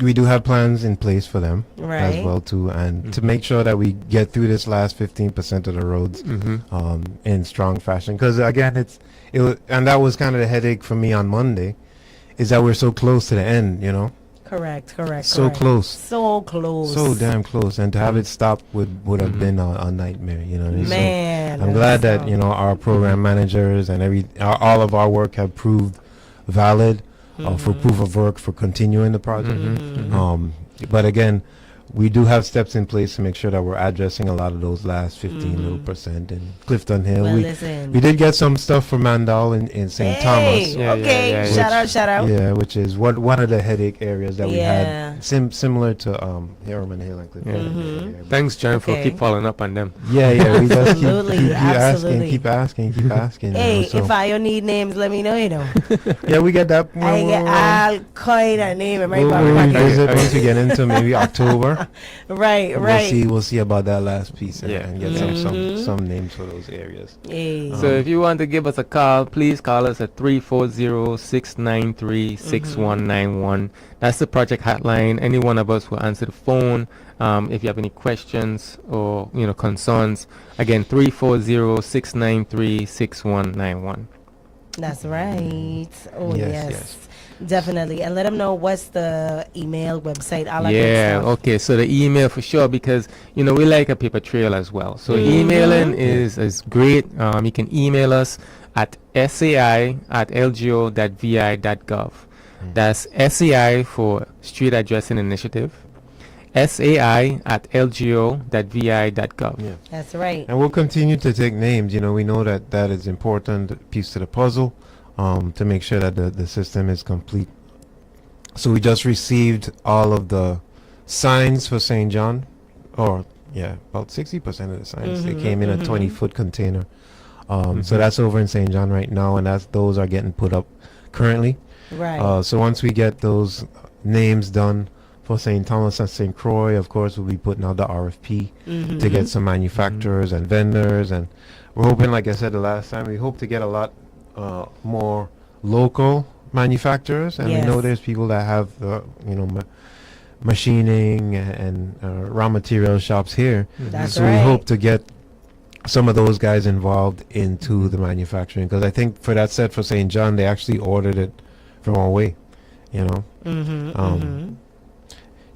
we do have plans in place for them as well too, and to make sure that we get through this last 15% of the roads in strong fashion. Because again, and that was kind of the headache for me on Monday, is that we're so close to the end. Correct. So close. So damn close. And to have it stop would have been a nightmare, Man. So I'm glad that, our program managers and all of our work have proved valid for proof of work for continuing the project. But again, we do have steps in place to make sure that we're addressing a lot of those last 15 little percent in Clifton Hill. Well, we listen. did get some stuff from Mandal in St. Thomas. Okay, shout out. Yeah, which is one of the headache areas that we Yeah. had, similar to Harriman Hill and Clifton. Yeah. Thanks, John, for keep following up on them. Yeah, we just Absolutely, absolutely. keep asking. Hey, you know, so. if I need names, let me know, you know. Yeah, we get that. I get all kind of name in my We'll pocket. revisit once we get into maybe October. Right. We'll see about that last piece and get some names for those areas. Hey. So if you want to give us a call, please call us at 340-693-6191. That's the project hotline. Any one of us will answer the phone. If you have any questions or concerns, again 340-693-6191. That's right. Oh Yes. yes. Definitely. And let them know what's the email, website, all that good Yeah, stuff. okay. So the email for sure, because we like a paper trail as well. So emailing is great. You can email us at sai@lgo.vi.gov. That's SAI for Street Addressing Initiative. sai@lgo.vi.gov. Yeah. That's right. And we'll continue to take names. We know that is important piece to the puzzle, to make sure that the system is complete. So we just received all of the signs for St. John, about 60% of the signs. They came in a 20-foot container. So that's over in St. John right now, and those are getting put up currently. Right. So once we get those names done for St. Thomas and St. Croix, of course, we'll be putting out the RFP to get some manufacturers and vendors, and we're hoping, like I said the last time, we hope to get a lot more local manufacturers, and we know there's people that have machining and raw material shops here. That's so right. we hope to get some of those guys involved into the manufacturing, because I think for that set for St. John, they actually ordered it from away,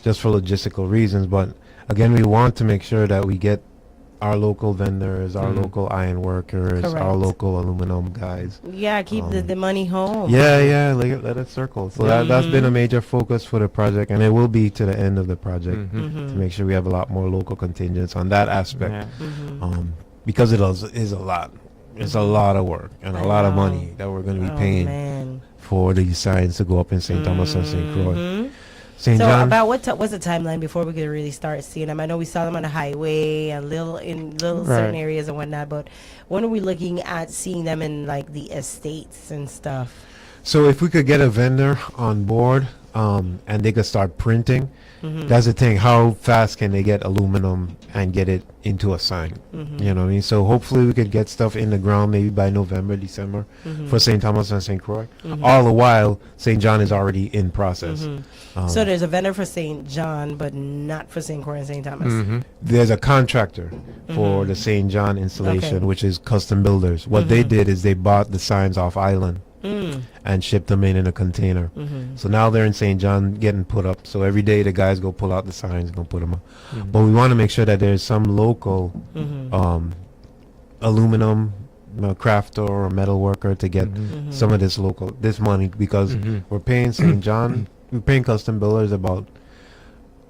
just for logistical reasons. But again, we want to make sure that we get our local vendors, our local iron workers, our Correct. local aluminum guys. Yeah, keep the money home. Yeah, let it circle. So that's been a major focus for the project, and it will be to the end of the project to make sure we have a lot more local contingents on that aspect. Because it is a lot. It's a lot of work and a lot of money that we're going to be paying for these signs to go up in St. Thomas and St. Croix. St. So John. about what's the timeline before we could really start seeing them? I know we saw them on the highway and in certain areas and whatnot, but when are we looking at seeing them in like the estates and stuff? So if we could get a vendor on board, and they could start printing, that's the thing. How fast can they get aluminum and get it into a sign? You know what I mean? So hopefully we could get stuff in the ground maybe by November, December for St. Thomas and St. Croix. All the while, St. John is already in process. So there's a vendor for St. John, but not for St. Croix and St. Thomas. There's a contractor for the St. John installation, which is Custom Builders. What they did is they bought the signs off island and shipped them in a container. So now they're in St. John getting put up. So every day the guys go pull out the signs and go put them up. But we want to make sure that there's some local aluminum crafter or metal worker to get some of this money, because we're paying St. John, we're paying Custom Builders about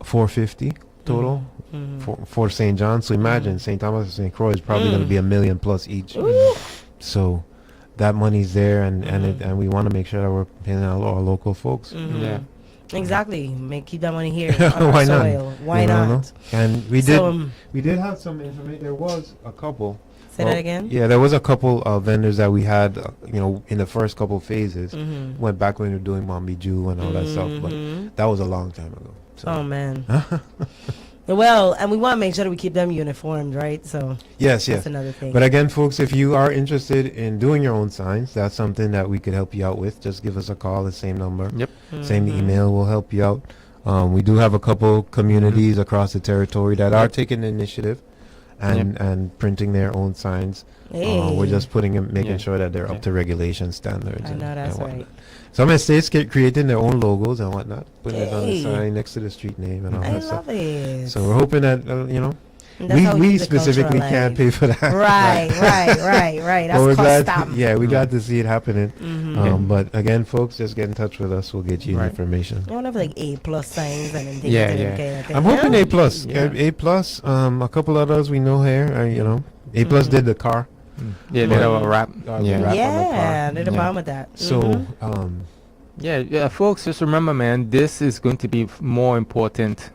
$450 total for St. John. So imagine St. Thomas and St. Croix is probably going to be $1 million plus each. So that money's there, and we want to make sure that we're paying our local folks. Exactly. Keep that money here on Why our not? soil. Why not? And we did have some information. There was a couple. Say that again? Yeah, there was a couple of vendors that we had, in the first couple phases. Went back when we were doing Mombi Jew and all that stuff, but that was a long time ago. So. Oh, man. Well, and we want to make sure that we keep them uniformed, right? So yes. That's another thing. But again, folks, if you are interested in doing your own signs, that's something that we could help you out with. Just give us a call, the same number. Yep. Same email will help you out. We do have a couple communities across the territory that are taking the initiative and printing their own signs. We're just making sure that they're up to regulation standards. I know that's right. Some estates creating their own logos and whatnot, putting it on the sign next to the street name and all that stuff. I love it. So we're hoping that That's how we keep the culture specifically can't alive. pay for that. Right. But we're That's glad custom. we're glad to see it happening. Mhm. But again, folks, just get in touch with us. We'll get you Right. information. I want to have like A+ signs and then things. Yeah, and yeah. okay, okay. I'm hoping Yeah. A plus. Yeah. A plus. A couple others we know here. A plus did the car. Yeah, they have a wrap. The Yeah. wrap on the Yeah, car. there's a problem with that. So, Mhm. Yeah, folks, just remember, man, this is going to be more important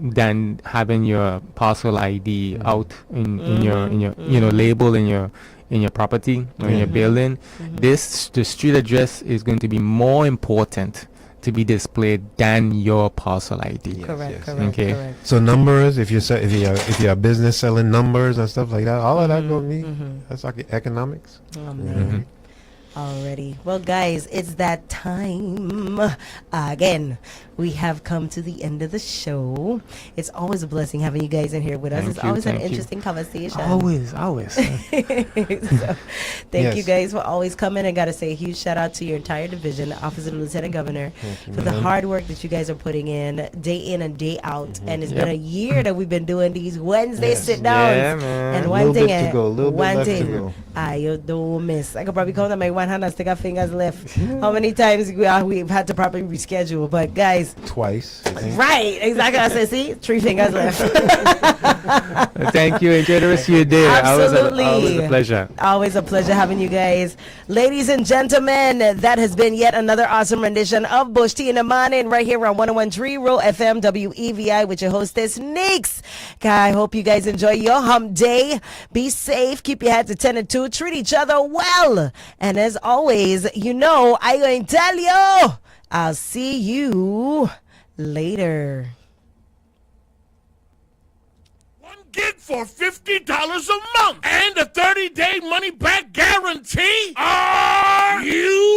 than having your parcel ID out in your label in your property or in your building. The street address is going to be more important to be displayed than your parcel ID. Correct. Okay. So numbers, if you're a business selling numbers and stuff like that, all of that going to be that's like economics. Oh, man. Already. Well, guys, it's that time again. We have come to the end of the show. It's always a blessing having you guys in here with us. Thank It's you, always an thank you. interesting conversation. Always. So, thank you Yes. guys for always coming. And got to say a huge shout out to your entire division, Office of the Lieutenant Governor, Thank you, for the man. hard work that you guys are putting day in and day out. And it's Yep. been a year that we've been doing these Wednesday Yes. sit downs. Yeah, man. And A one little thing, bit to go, a little bit one left to thing, go. you don't miss. I could probably count on my one hand and stick our fingers left. How many times we've had to properly reschedule? But guys, Twice. I think. right, exactly. I said, see, 3 fingers left. Thank you. Enjoy the rest of your day. Absolutely. Always a pleasure. Always a pleasure having you guys. Ladies and gentlemen, that has been yet another awesome rendition of Bush Tea in the Morning right here on 101.3 Roe FM WEVI with your hostess, Neeks. I hope you guys enjoy your hump day. Be safe. Keep your heads attended to. Treat each other well. And as always, I'm going to tell you, I'll see you later. Gig for $50 a month and a 30-day money-back guarantee. Are you